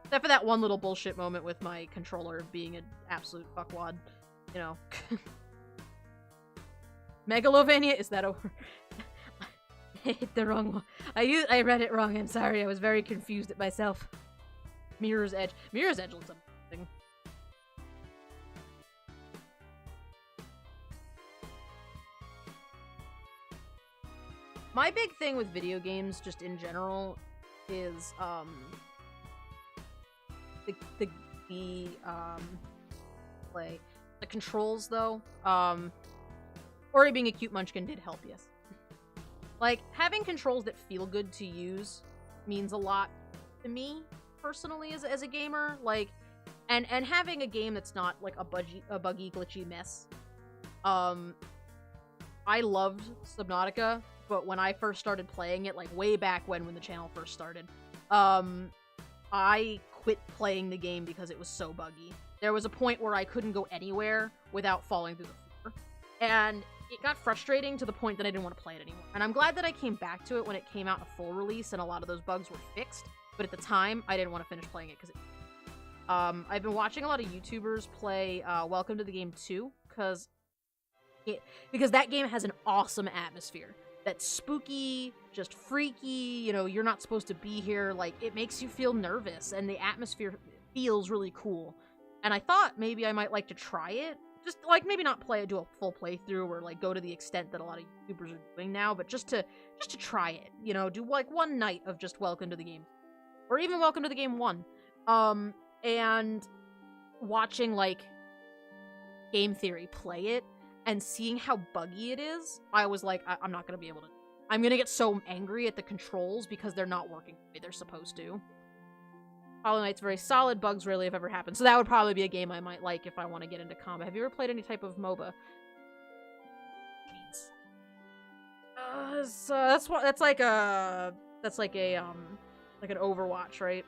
Except for that one little bullshit moment with my controller being an absolute fuckwad, you know. Megalovania? Is that over? I hit the wrong one. I read it wrong. I'm sorry. I was very confused at myself. Mirror's Edge. Mirror's Edge looks amazing. My big thing with video games, just in general, is the controls though. Ori being a cute munchkin did help, yes. Like, having controls that feel good to use means a lot to me, personally, as a gamer. Like, and having a game that's not, like, a buggy, glitchy mess. I loved Subnautica, but when I first started playing it, like, way back when the channel first started, I quit playing the game because it was so buggy. There was a point where I couldn't go anywhere without falling through the floor. And it got frustrating to the point that I didn't want to play it anymore. And I'm glad that I came back to it when it came out in a full release and a lot of those bugs were fixed. But at the time, I didn't want to finish playing it because I've been watching a lot of YouTubers play Welcome to the Game 2 because that game has an awesome atmosphere. That's spooky, just freaky, you know, you're not supposed to be here. Like, it makes you feel nervous and the atmosphere feels really cool. And I thought maybe I might like to try it. Just, like, maybe not do a full playthrough or, like, go to the extent that a lot of YouTubers are doing now, but just to try it, you know, do, like, one night of just Welcome to the Game. Or even Welcome to the Game 1. And watching, like, Game Theory play it and seeing how buggy it is, I was like, I'm not gonna be able to. I'm gonna get so angry at the controls because they're not working the way they're supposed to. Hollow Knight's very solid. Bugs rarely have ever happened. So that would probably be a game I might like if I want to get into combat. Have you ever played any type of MOBA? So that's like an Overwatch, right?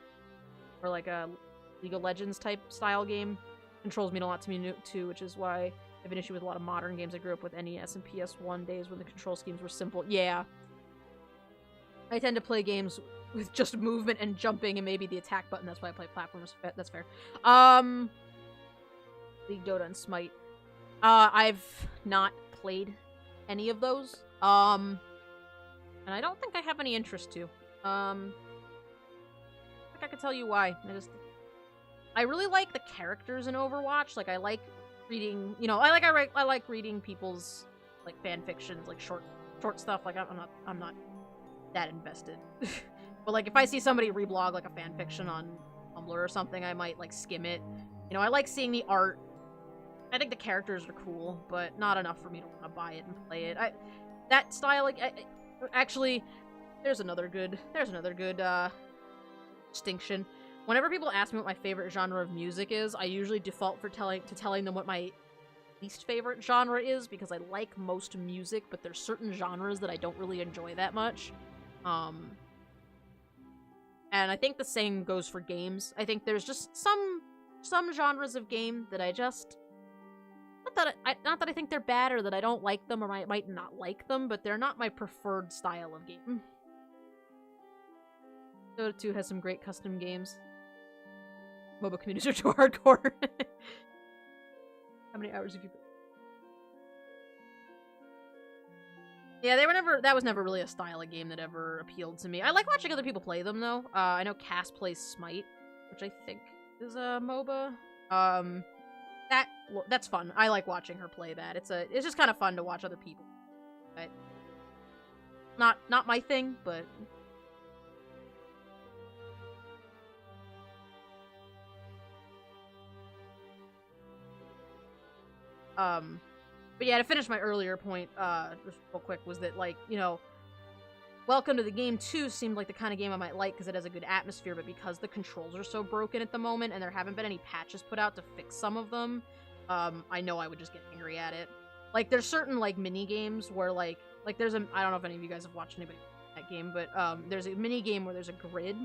Or like a League of Legends type style game. Controls mean a lot to me too, which is why I have an issue with a lot of modern games. I grew up with NES and PS1 days when the control schemes were simple. Yeah. I tend to play games with just movement and jumping and maybe the attack button. That's why I play platformers. That's fair. League, Dota, and Smite. I've not played any of those. And I don't think I have any interest to. I think I could tell you why. I really like the characters in Overwatch. Like, I like reading, you know, I like reading people's, like, fan fictions, like short stuff. Like, I'm not that invested. But, like, if I see somebody reblog, like, a fan fiction on Tumblr or something, I might, like, skim it. You know, I like seeing the art. I think the characters are cool, but not enough for me to want to buy it and play it. That style, like, actually, there's another good distinction. Whenever people ask me what my favorite genre of music is, I usually default for telling them what my least favorite genre is, because I like most music, but there's certain genres that I don't really enjoy that much. And I think the same goes for games. I think there's just some genres of game that I just... Not that I think they're bad or that I don't like them or I might not like them, but they're not my preferred style of game. Dota 2 has some great custom games. MOBA communities are too hardcore. How many hours have you played? Yeah, that was never really a style of game that ever appealed to me. I like watching other people play them, though. I know Cass plays Smite, which I think is a MOBA. That's fun. I like watching her play that. It's just kind of fun to watch other people. But not my thing, but... But yeah, to finish my earlier point, just real quick, was that, like, you know, Welcome to the Game 2 seemed like the kind of game I might like because it has a good atmosphere, but because the controls are so broken at the moment and there haven't been any patches put out to fix some of them, I know I would just get angry at it. Like, there's certain, like, mini-games where, like there's a... I don't know if any of you guys have watched anybody play that game, but, there's a mini-game where there's a grid,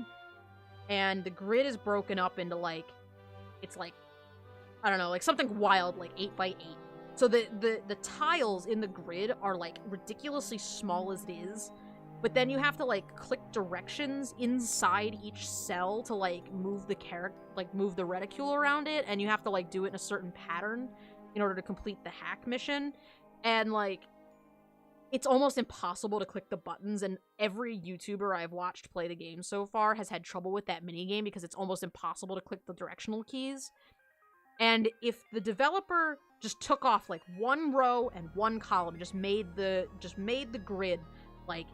and the grid is broken up into, like, it's, like, I don't know, like, something wild, like 8x8. So the tiles in the grid are, like, ridiculously small as it is, but then you have to, like, click directions inside each cell to, like, move the reticule around it, and you have to, like, do it in a certain pattern in order to complete the hack mission. And, like, it's almost impossible to click the buttons, and every YouTuber I've watched play the game so far has had trouble with that minigame because it's almost impossible to click the directional keys. And if the developer just took off like one row and one column, just made the grid like,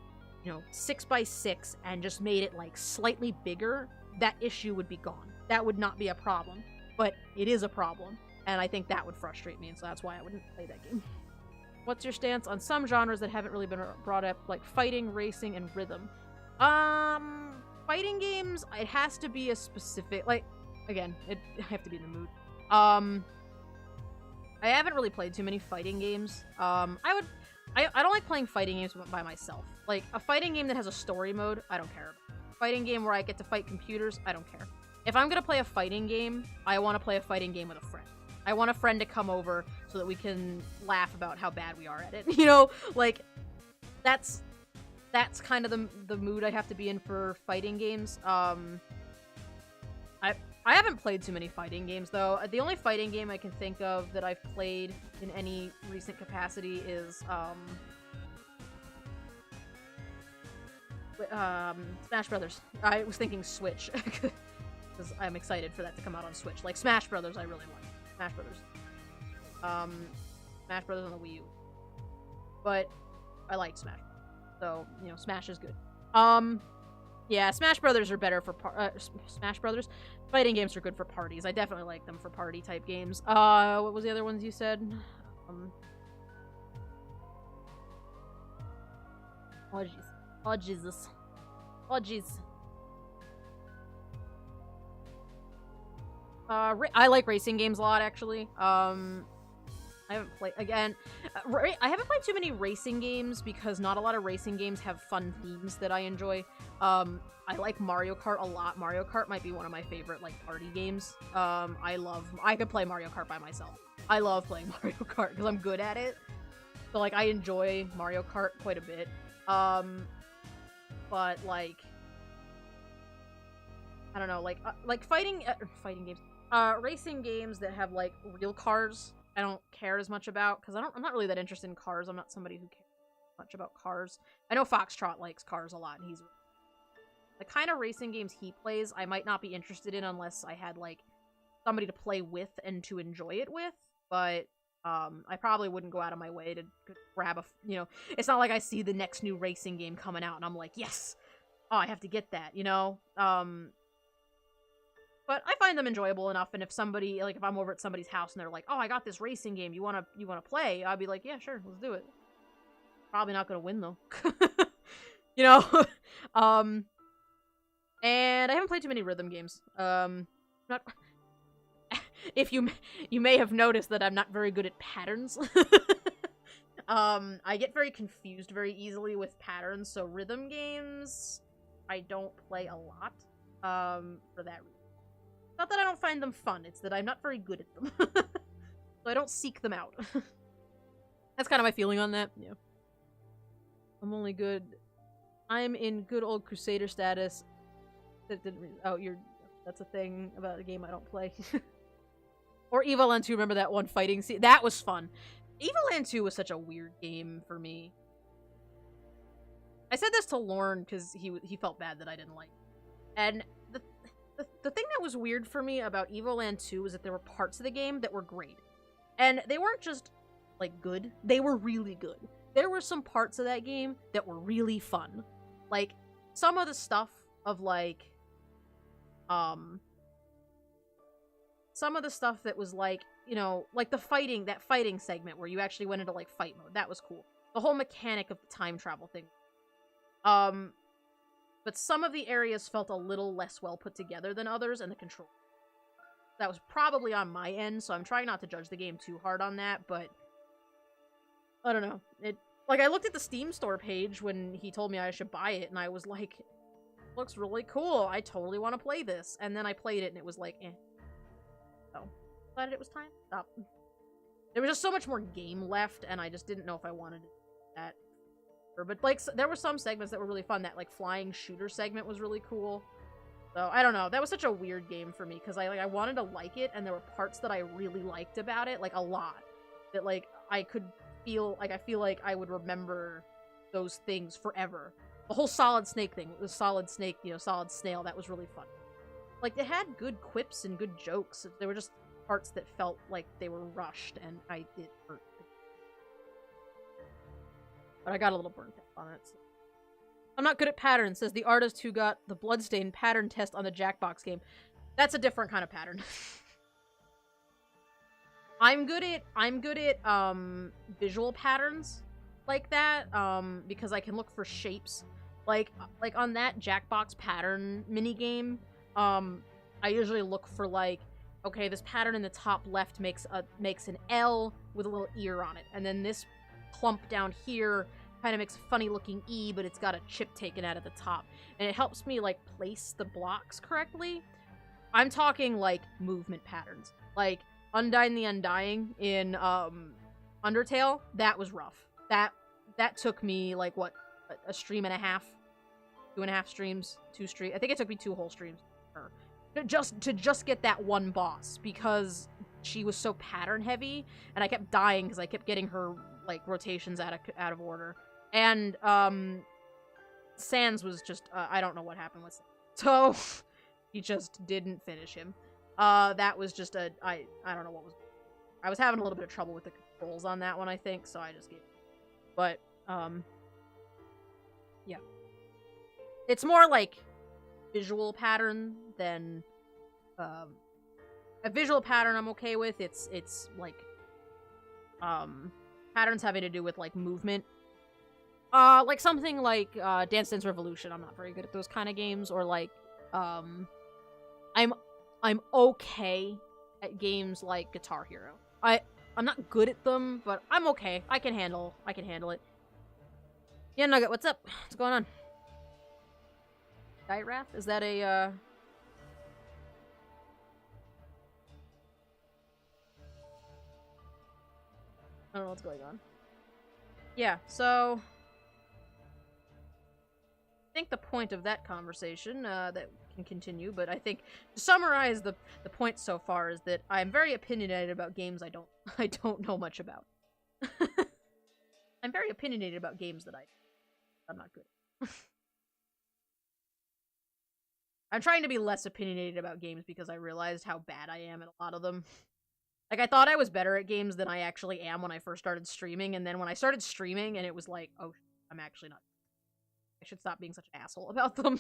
you know, 6x6 and just made it like slightly bigger, that issue would be gone. That would not be a problem. But it is a problem, and I think that would frustrate me, and so that's why I wouldn't play that game. What's your stance on some genres that haven't really been brought up, like fighting, racing, and rhythm? Fighting games, it has to be a specific, like, again, I have to be in the mood. I haven't really played too many fighting games. I don't like playing fighting games by myself. Like, a fighting game that has a story mode, I don't care about. A fighting game where I get to fight computers, I don't care. If I'm gonna play a fighting game, I want to play a fighting game with a friend. I want a friend to come over so that we can laugh about how bad we are at it. You know, like, that's kind of the mood I have to be in for fighting games. I haven't played too many fighting games, though. The only fighting game I can think of that I've played in any recent capacity is, Smash Brothers. I was thinking Switch, because I'm excited for that to come out on Switch. Like, Smash Brothers I really want. Smash Brothers. Smash Brothers on the Wii U. But I like Smash. So, you know, Smash is good. Yeah, Smash Brothers are better for Smash Brothers. Fighting games are good for parties. I definitely like them for party type games. What was the other ones you said? Oh jeez. Oh Jesus. Oh jeez. I like racing games a lot, actually. I haven't played, again, I haven't played too many racing games because not a lot of racing games have fun themes that I enjoy. I like Mario Kart a lot. Mario Kart might be one of my favorite, like, party games. I could play Mario Kart by myself. I love playing Mario Kart because I'm good at it. So, like, I enjoy Mario Kart quite a bit. But, like, I don't know, like fighting games. Racing games that have, like, real cars, I don't care as much about, because I'm not really that interested in cars. I'm not somebody who cares much about cars. I know Foxtrot likes cars a lot, and he's... The kind of racing games he plays, I might not be interested in unless I had, like, somebody to play with and to enjoy it with, but, I probably wouldn't go out of my way to grab a, you know, it's not like I see the next new racing game coming out, and I'm like, yes! Oh, I have to get that, you know? But I find them enjoyable enough, and if somebody, like, if I'm over at somebody's house and they're like, oh, I got this racing game, you wanna play? I'd be like, yeah, sure, let's do it. Probably not gonna win, though. You know? And I haven't played too many rhythm games. Not... If you may have noticed that I'm not very good at patterns. I get very confused very easily with patterns, so rhythm games I don't play a lot, for that reason. Not that I don't find them fun, it's that I'm not very good at them. So I don't seek them out. That's kind of my feeling on that, yeah. I'm in good old Crusader status. That didn't that's a thing about a game I don't play. Or Evil Land 2, remember that one fighting scene? That was fun. Evil Land 2 was such a weird game for me. I said this to Lorne because he felt bad that I didn't like it. And the thing that was weird for me about Evil Land 2 was that there were parts of the game that were great. And they weren't just, like, good. They were really good. There were some parts of that game that were really fun. Like, some of the stuff of, like, some of the stuff that was, like, you know, like that fighting segment where you actually went into, like, fight mode. That was cool. The whole mechanic of the time travel thing. But some of the areas felt a little less well put together than others, and the control. That was probably on my end, so I'm trying not to judge the game too hard on that, but I don't know. Like, I looked at the Steam store page when he told me I should buy it, and I was like, looks really cool. I totally want to play this. And then I played it, and it was like, eh. So, decided it was time. Stop. There was just so much more game left, and I just didn't know if I wanted to do that. But, like, there were some segments that were really fun. That, like, flying shooter segment was really cool. So, I don't know. That was such a weird game for me, because I wanted to like it, and there were parts that I really liked about it, like, a lot. That, like, I could feel like I would remember those things forever. The whole Solid Snake thing, the Solid Snake, Solid Snail, that was really fun. Like, they had good quips and good jokes. There were just parts that felt like they were rushed, and it hurt. But I got a little burnt out on it. So. I'm not good at patterns, says the artist who got the Bloodstain pattern test on the Jackbox game. That's a different kind of pattern. I'm good at visual patterns like that, because I can look for shapes. Like on that Jackbox pattern minigame, I usually look for, like, okay, this pattern in the top left makes an L with a little ear on it, and then this clump down here kind of makes a funny looking E, but it's got a chip taken out at the top, and it helps me, like, place the blocks correctly. I'm talking, like, movement patterns. Like, Undyne the Undying in, Undertale, that was rough. That took me, like, what, a stream and a half? 2.5 streams? 2 streams? I think it took me 2 whole streams to just get that one boss, because she was so pattern heavy, and I kept dying because I kept getting her, like, rotations out of order. And, Sans was just, I don't know what happened with Sans. So, he just didn't finish him. That was just I don't know what was... I was having a little bit of trouble with the controls on that one, I think, so I just gave it. But, yeah. It's more like visual pattern than, a visual pattern I'm okay with. It's like, patterns having to do with, like, movement. Like something like, Dance Dance Revolution. I'm not very good at those kind of games. Or, like, I'm okay at games like Guitar Hero. I'm not good at them, but I'm okay. I can handle it. Yeah, Nugget, what's up? What's going on? Diet Wrath? Is that a, I don't know what's going on. Yeah, so... I think the point of that conversation, that can continue, but I think to summarize the point so far is that I'm very opinionated about games I don't know much about. I'm very opinionated about games that I'm not good at. I'm trying to be less opinionated about games because I realized how bad I am at a lot of them. Like, I thought I was better at games than I actually am when I first started streaming, and then when I started streaming and it was like, oh, I'm actually not. I should stop being such an asshole about them.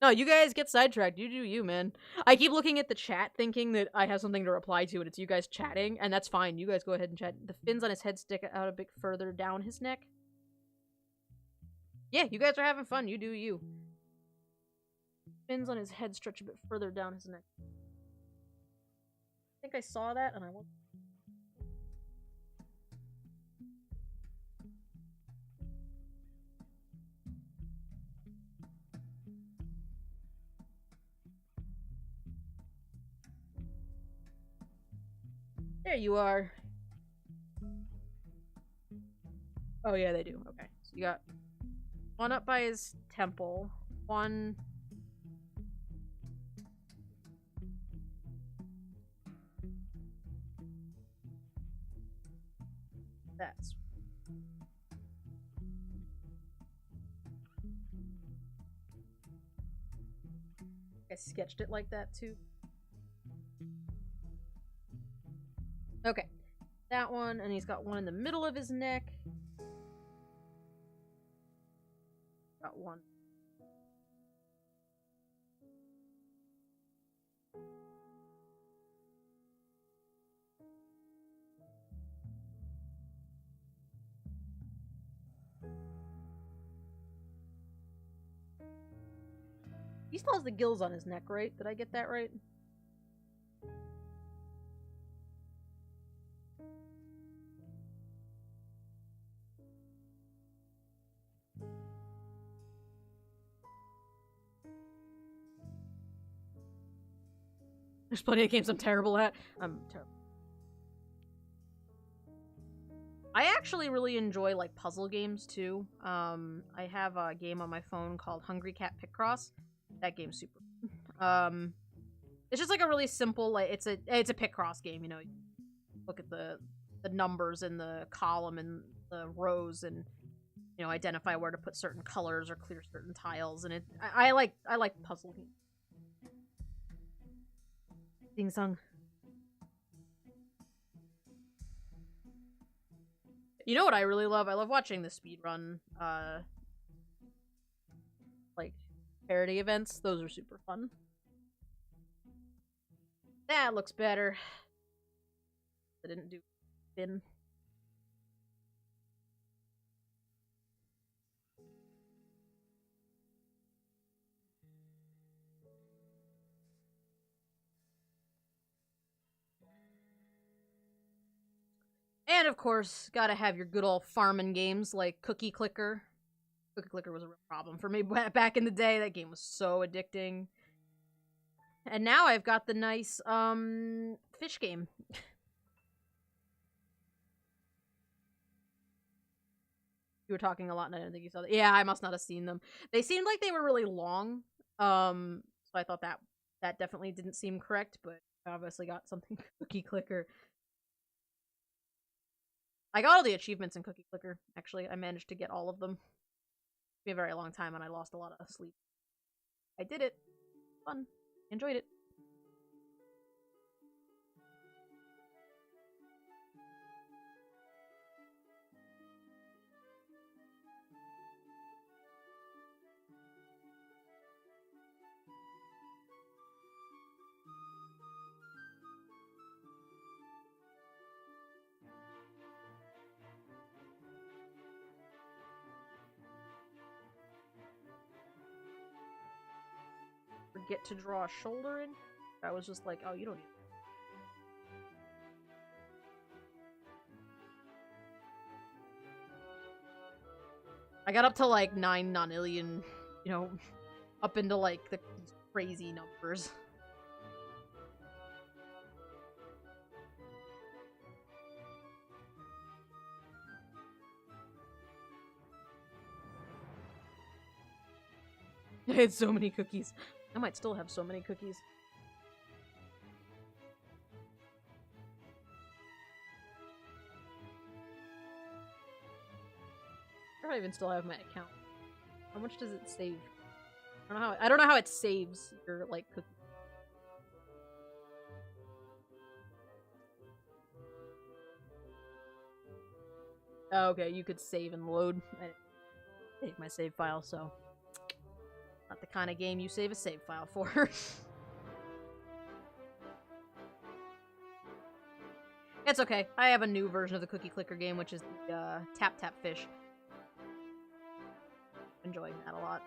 No, you guys get sidetracked. You do you, man. I keep looking at the chat thinking that I have something to reply to, and it's you guys chatting, and that's fine. You guys go ahead and chat. The fins on his head stick out a bit further down his neck. Yeah, you guys are having fun. You do you. Fins on his head stretch a bit further down his neck. I think I saw that, and I won't. There you are. Oh yeah, they do. Okay. So you got one up by his temple, one... That's... I sketched it like that too. Okay. That one, and he's got one in the middle of his neck. Got one. He still has the gills on his neck, right? Did I get that right? There's plenty of games I'm terrible at. I'm terrible. I actually really enjoy, like, puzzle games, too. I have a game on my phone called Hungry Cat Picross. That game's super it's just, like, a really simple, like, it's a Picross game, you know. Look at the the numbers in the column and the rows, and you know, identify where to put certain colors or clear certain tiles. And I like puzzle games. Ding song. You know what I really love? I love watching the speedrun, like, parody events. Those are super fun. That looks better. I didn't do bin. And of course, gotta have your good old farming games like Cookie Clicker. Cookie Clicker was a real problem for me back in the day. That game was so addicting. And now I've got the nice, fish game. You were talking a lot and I didn't think you saw that. Yeah, I must not have seen them. They seemed like they were really long. So I thought that definitely didn't seem correct, but I obviously got something Cookie Clicker. I got all the achievements in Cookie Clicker, actually. I managed to get all of them. It took me a very long time and I lost a lot of sleep. I did it. Fun. Enjoyed it. Forget to draw a shoulder in. I was just like, oh, you don't need it. I got up to like 9 nonillion, you know, up into like the crazy numbers. I had so many cookies. I might still have so many cookies. I don't even still have my account. How much does it save? I don't know how it saves your like cookies. Oh, okay, you could save and load. I didn't save my save file, so not the kind of game you save a save file for. It's okay. I have a new version of the Cookie Clicker game, which is the Tap Tap Fish. Enjoying that a lot.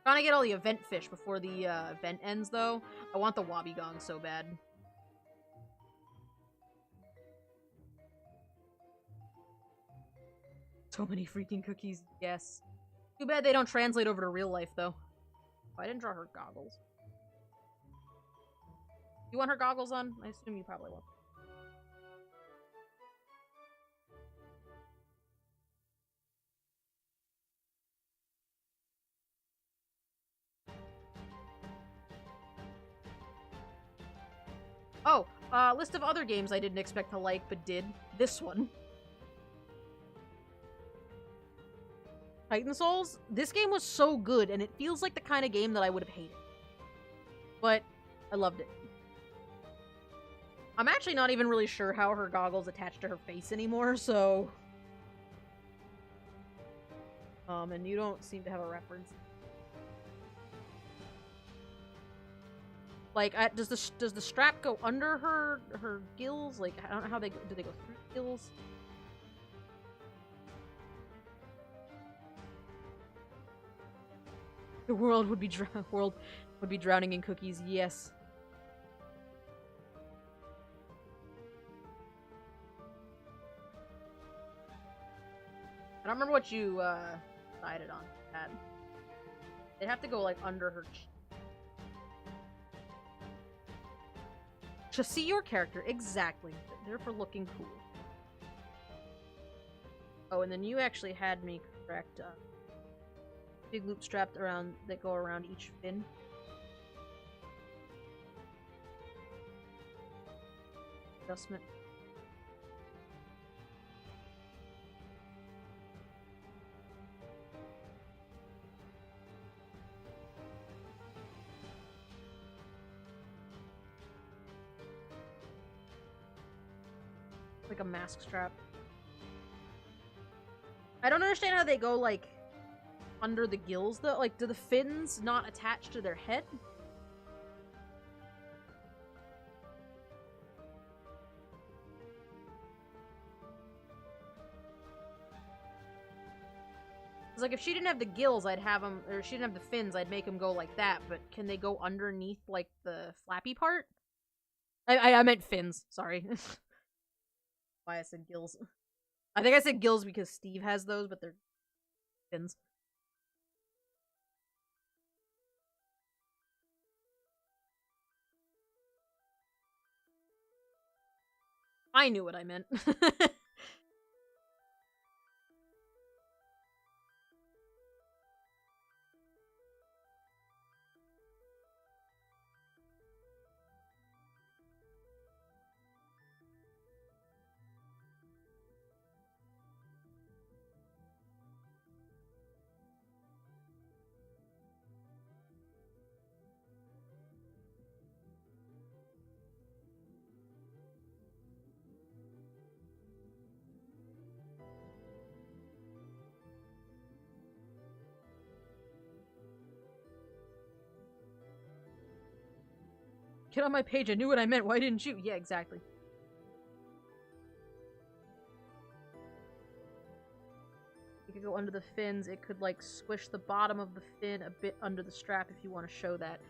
Trying to get all the event fish before the event ends, though. I want the Wobbegong so bad. So many freaking cookies, yes. Too bad they don't translate over to real life, though. Oh, I didn't draw her goggles. You want her goggles on? I assume you probably will. Oh, list of other games I didn't expect to like, but did. This one. Titan Souls? This game was so good, and it feels like the kind of game that I would have hated. But I loved it. I'm actually not even really sure how her goggles attach to her face anymore, so... and you don't seem to have a reference. Like, does the strap go under her gills? Like, I don't know how do they go through gills? The world would be drowning in cookies. Yes. I don't remember what you decided on that. They'd have to go like under her. To see your character exactly. They're for looking cool. Oh, and then you actually had me correct. Big loop strapped around that go around each fin. Adjustment Like a mask strap. I don't understand how they go, like, under the gills, though. Like, do the fins not attach to their head? It's like, if she didn't have the gills, I'd have them, or she didn't have the fins, I'd make them go like that, but can they go underneath, like, the flappy part? I meant fins, sorry. Why I said gills. I think I said gills because Steve has those, but they're fins. I knew what I meant. Get on my page, I knew what I meant, why didn't you? Yeah, exactly. You could go under the fins, it could, like, squish the bottom of the fin a bit under the strap if you want to show that.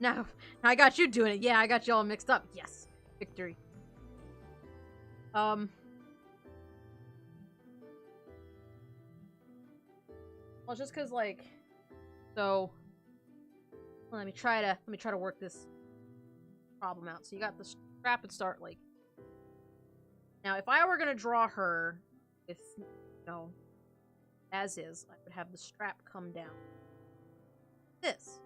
Now I got you doing it. Yeah, I got you all mixed up. Yes. Victory. Well, just because, like, so let me try to work this problem out. So you got the strap and start, like, now if I were gonna draw her with, you know, as is, I would have the strap come down. This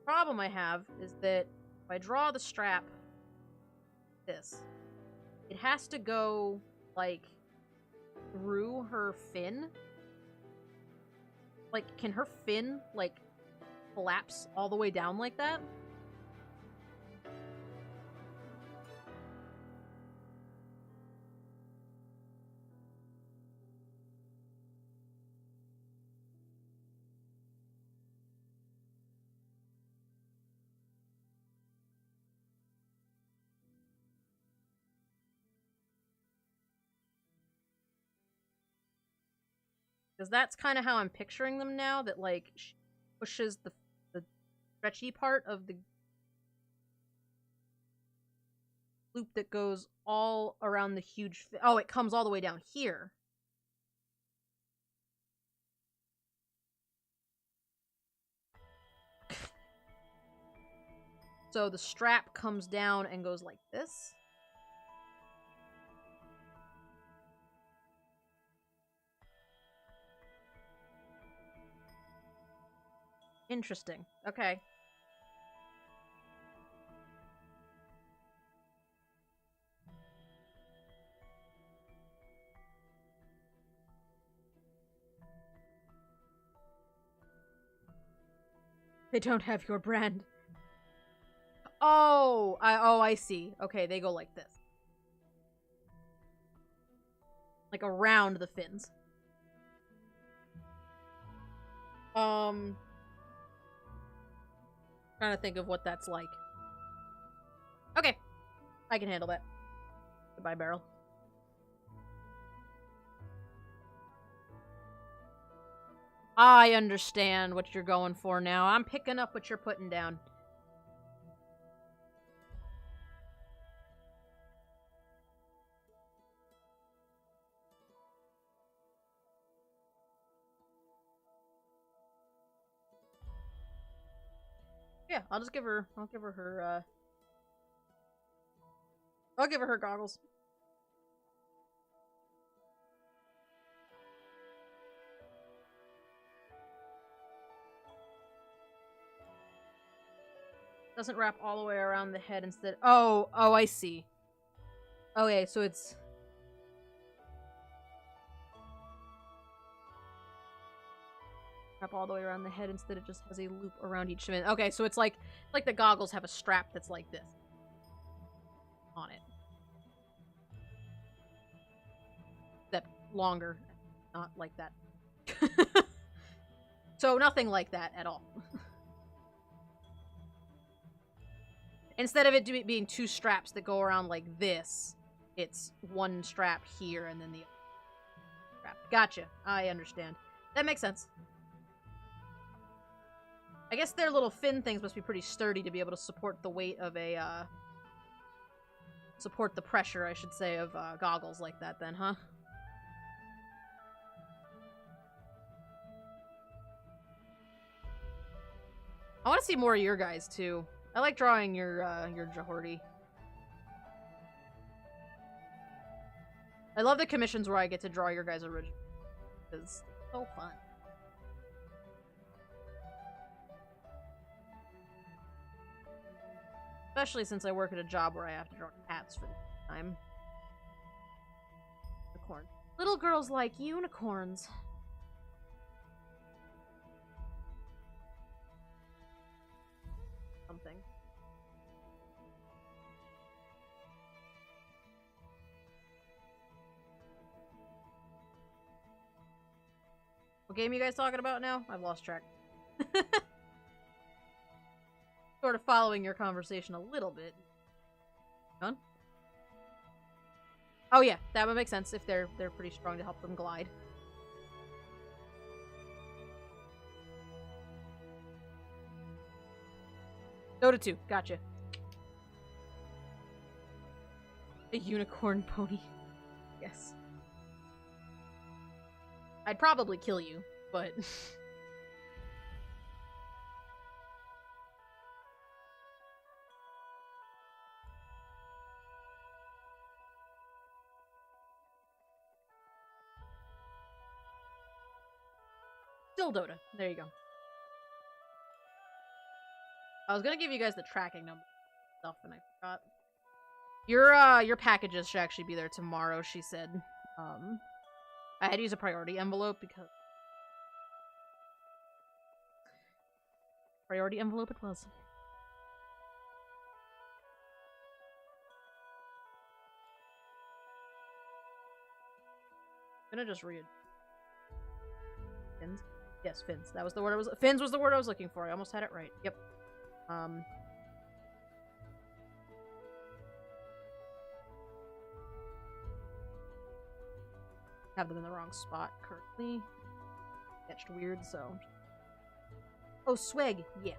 problem I have is that if I draw the strap this, it has to go, like, through her fin. Like, can her fin, like, collapse all the way down like that? Because that's kind of how I'm picturing them now, that, like, she pushes the stretchy part of the loop that goes all around the huge oh, it comes all the way down here. So the strap comes down and goes like this. Interesting. Okay. They don't have your brand. Oh, I see. Okay, they go like this. Like around the fins. Trying to think of what that's like. Okay. I can handle that. Goodbye, Beryl. I understand what you're going for now. I'm picking up what you're putting down. Yeah, I'll give her her goggles. Doesn't wrap all the way around the head instead. Oh, I see. Okay, so it's wrap all the way around the head instead it just has a loop around each fin. Okay, so it's like the goggles have a strap that's like this on it. longer. Not like that. So nothing like that at all. Instead of it being 2 straps that go around like this, it's 1 strap here and then the other strap. Gotcha. I understand. That makes sense. I guess their little fin things must be pretty sturdy to be able to support the weight of a, support the pressure, I should say, of goggles like that then, huh? I want to see more of your guys, too. I like drawing your Jahordi. I love the commissions where I get to draw your guys' original. It's so fun. Especially since I work at a job where I have to draw cats for the time. Unicorn. Little girls like unicorns. Something. What game are you guys talking about now? I've lost track. Sort of following your conversation a little bit. Done? Oh yeah, that would make sense if they're pretty strong to help them glide. Dota 2, gotcha. A unicorn pony. Yes. I'd probably kill you, but... Still Dota. There you go. I was gonna give you guys the tracking number stuff, and I forgot. Your packages should actually be there tomorrow, she said. I had to use a priority envelope because... Priority envelope it was. I'm gonna just read. Fins? Yes, fins. That was the word I was... Fins was the word I was looking for. I almost had it right. Yep. Have them in the wrong spot currently. Sketched weird, so... Oh, swag! Yeah.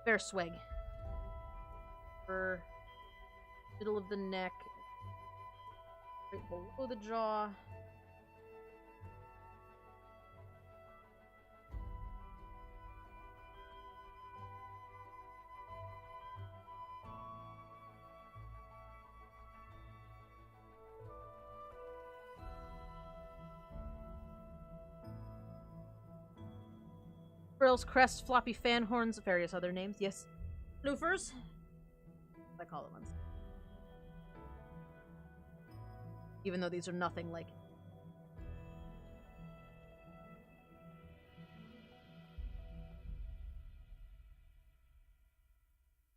Fair swag. For middle of the neck. Right below the jaw. Frills, crest, floppy fan horns, various other names. Yes. Floofers? I call it ones. Even though these are nothing like...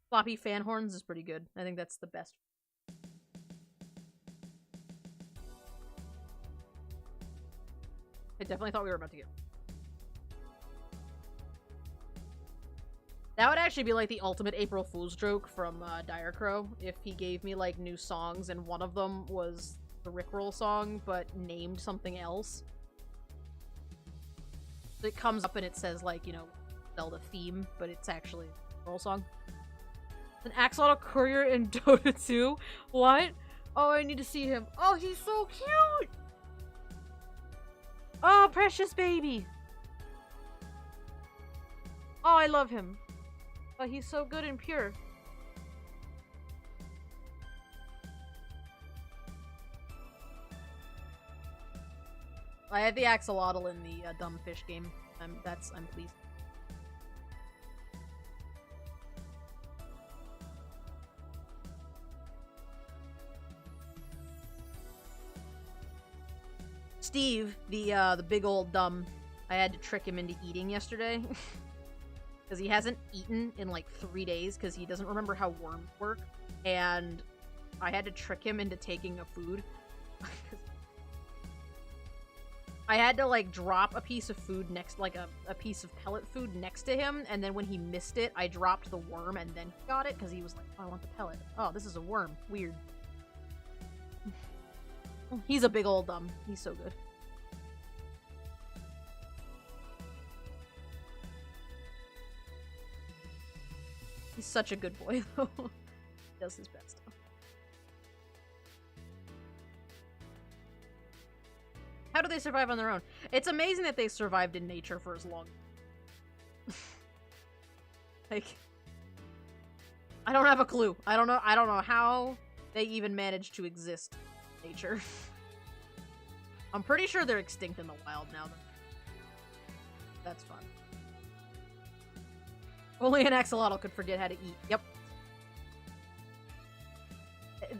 Floppy fan horns is pretty good. I think that's the best. I definitely thought we were about to get... That would actually be like the ultimate April Fool's joke from Dire Crow, if he gave me like new songs and one of them was the Rickroll song, but named something else. It comes up and it says like, you know, Zelda theme, but it's actually a Rickroll song. An Axolotl courier in Dota 2? What? Oh, I need to see him. Oh, he's so cute! Oh, precious baby! Oh, I love him. But he's so good and pure. I had the axolotl in the dumb fish game. I'm pleased. Steve, the big old dumb, I had to trick him into eating yesterday. Because he hasn't eaten in like 3 days because he doesn't remember how worms work. And I had to trick him into taking a food. I had to, like, drop a piece of food next, like, a piece of pellet food next to him, and then when he missed it, I dropped the worm, and then he got it, because he was like, oh, I want the pellet. Oh, this is a worm. Weird. He's a big old, he's so good. He's such a good boy, though. He does his best. How do they survive on their own? It's amazing that they survived in nature for as long. Like, I don't have a clue. I don't know how they even managed to exist in nature. I'm pretty sure they're extinct in the wild now, though. That's fun. Only an axolotl could forget how to eat. Yep.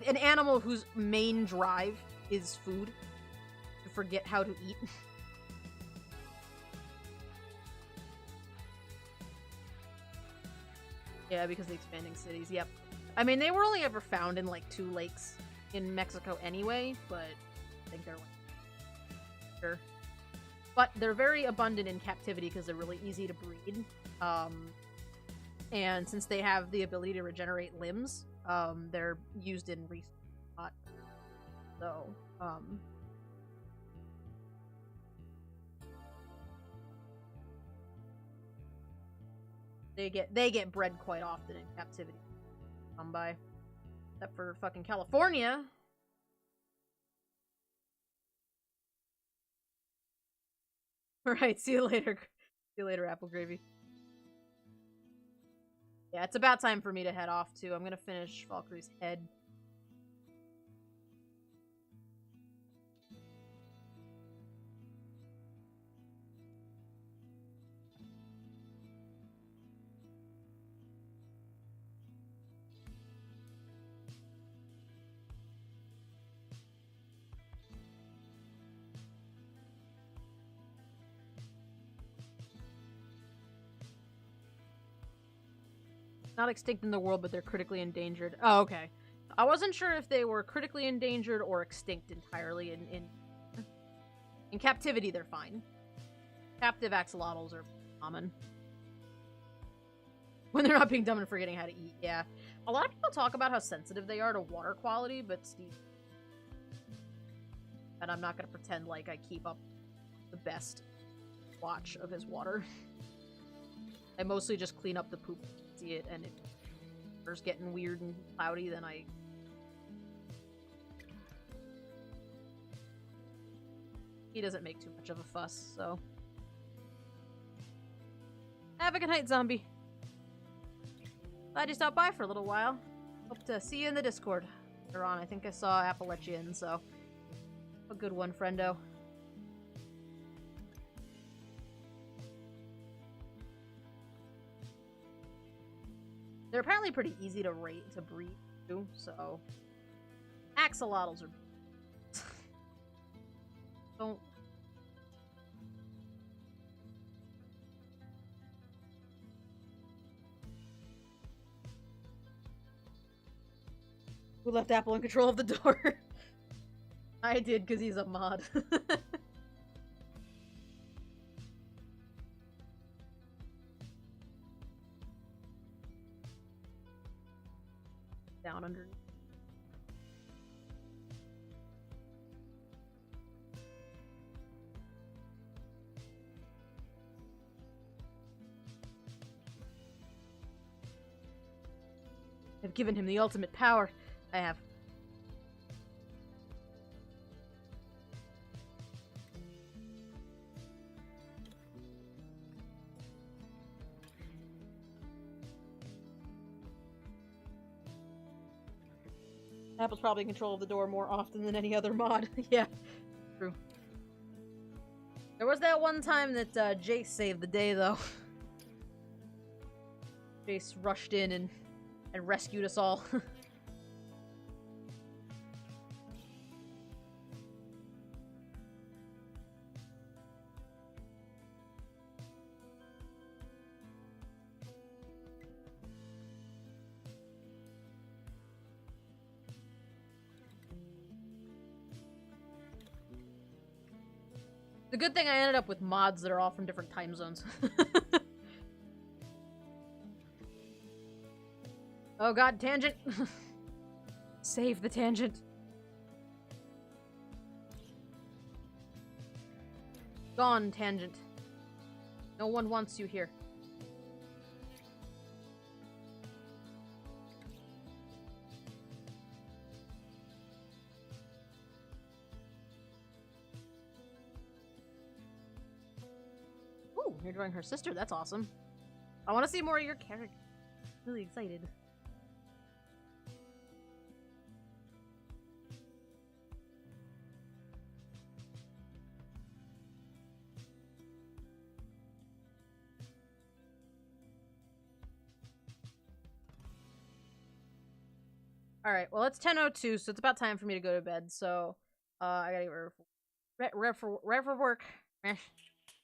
An animal whose main drive is food. To forget how to eat. Yeah, because of the expanding cities. Yep. I mean, they were only ever found in, like, 2 lakes in Mexico anyway, but I think they're, like, sure. But they're very abundant in captivity because they're really easy to breed. And since they have the ability to regenerate limbs, they're used in research a lot. So, they get bred quite often in captivity. Come by. Except for fucking California. Alright, see you later. See you later, Apple Gravy. Yeah, it's about time for me to head off, too. I'm gonna finish Valkyrie's head. Not extinct in the world, but they're critically endangered. Oh, okay. I wasn't sure if they were critically endangered or extinct entirely. In captivity, they're fine. Captive axolotls are common. When they're not being dumb and forgetting how to eat, yeah. A lot of people talk about how sensitive they are to water quality, but Steve... And I'm not gonna pretend like I keep up the best watch of his water. I mostly just clean up the poop. See it, and if it's getting weird and cloudy, then he doesn't make too much of a fuss, so. Have a good night, zombie. Glad you stopped by for a little while. Hope to see you in the Discord later on. I think I saw Apple let you in, so. A good one, friendo. They're apparently pretty easy to breed too, so axolotls are don't Who left Apple in control of the door? I did because he's a mod. Down underneath. I've given him the ultimate power. I have. Apple's probably in control of the door more often than any other mod. Yeah, true. There was that one time that Jace saved the day, though. Jace rushed in and rescued us all. The good thing I ended up with mods that are all from different time zones. Oh god, tangent! Save the tangent. Gone, tangent. No one wants you here. Ooh, you're drawing her sister. That's awesome. I want to see more of your character. Really excited. Alright, well, it's 10:02, so it's about time for me to go to bed, so, I gotta get ready for work.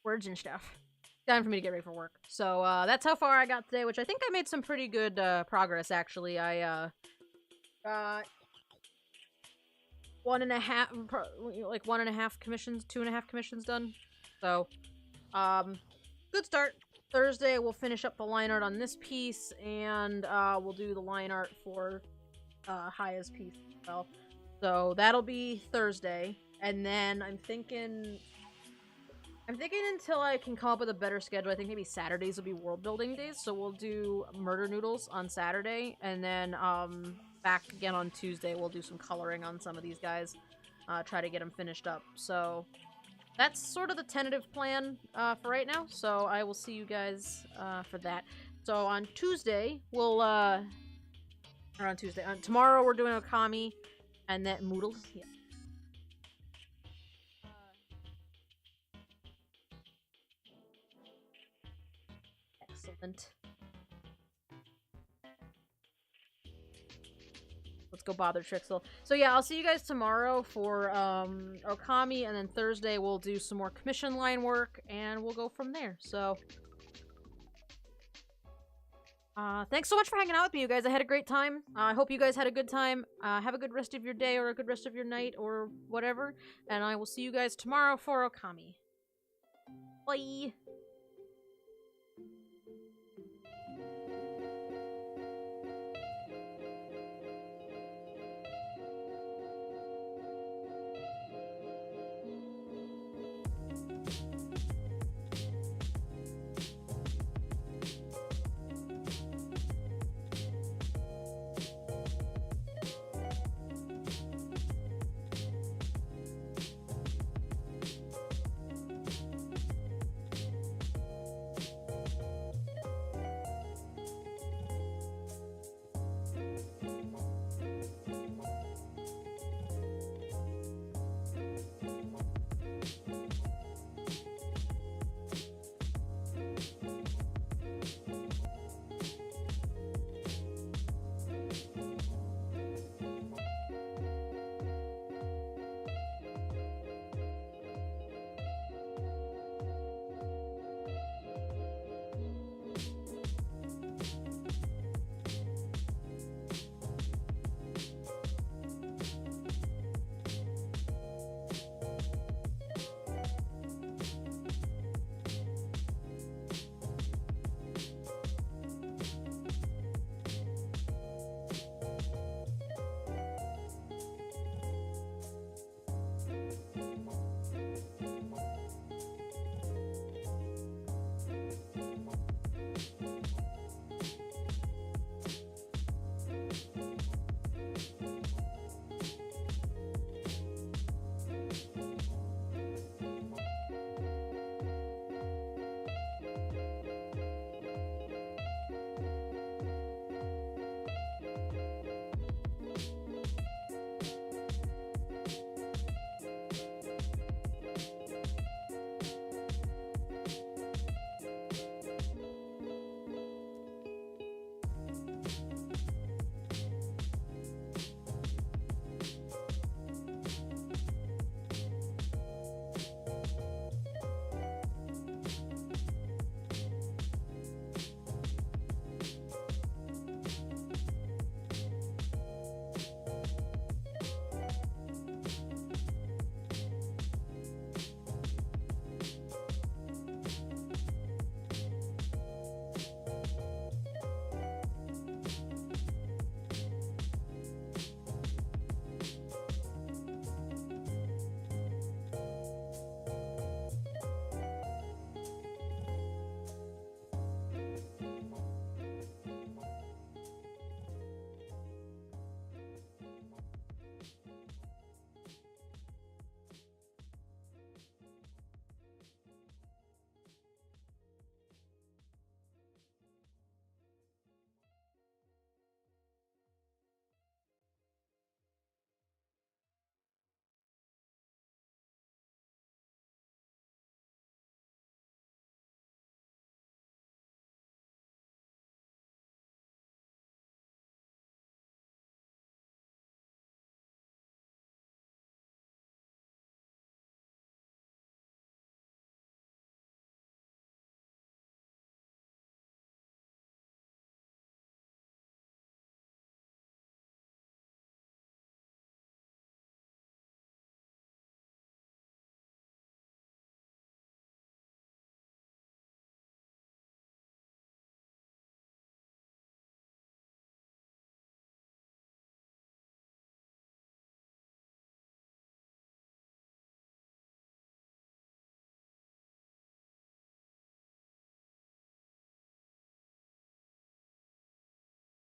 Words and stuff. Time for me to get ready for work. So, that's how far I got today, which I think I made some pretty good, progress, actually. I, got 1.5 commissions, 2.5 commissions done. So, good start. Thursday, we'll finish up the line art on this piece, and, we'll do the line art for Haya's piece as well. So that'll be Thursday, and then I'm thinking until I can come up with a better schedule, I think maybe Saturdays will be world building days. So we'll do Murder Noodles on Saturday, and then back again on Tuesday we'll do some coloring on some of these guys, try to get them finished up. So that's sort of the tentative plan for right now. So I will see you guys for that. So on Tuesday we'll tomorrow we're doing Okami, and then Moodles. Yeah. Excellent. Let's go bother Trixel. So yeah, I'll see you guys tomorrow for Okami, and then Thursday we'll do some more commission line work, and we'll go from there. So thanks so much for hanging out with me, you guys. I had a great time. I hope you guys had a good time. Have a good rest of your day, or a good rest of your night, or whatever. And I will see you guys tomorrow for Okami. Bye!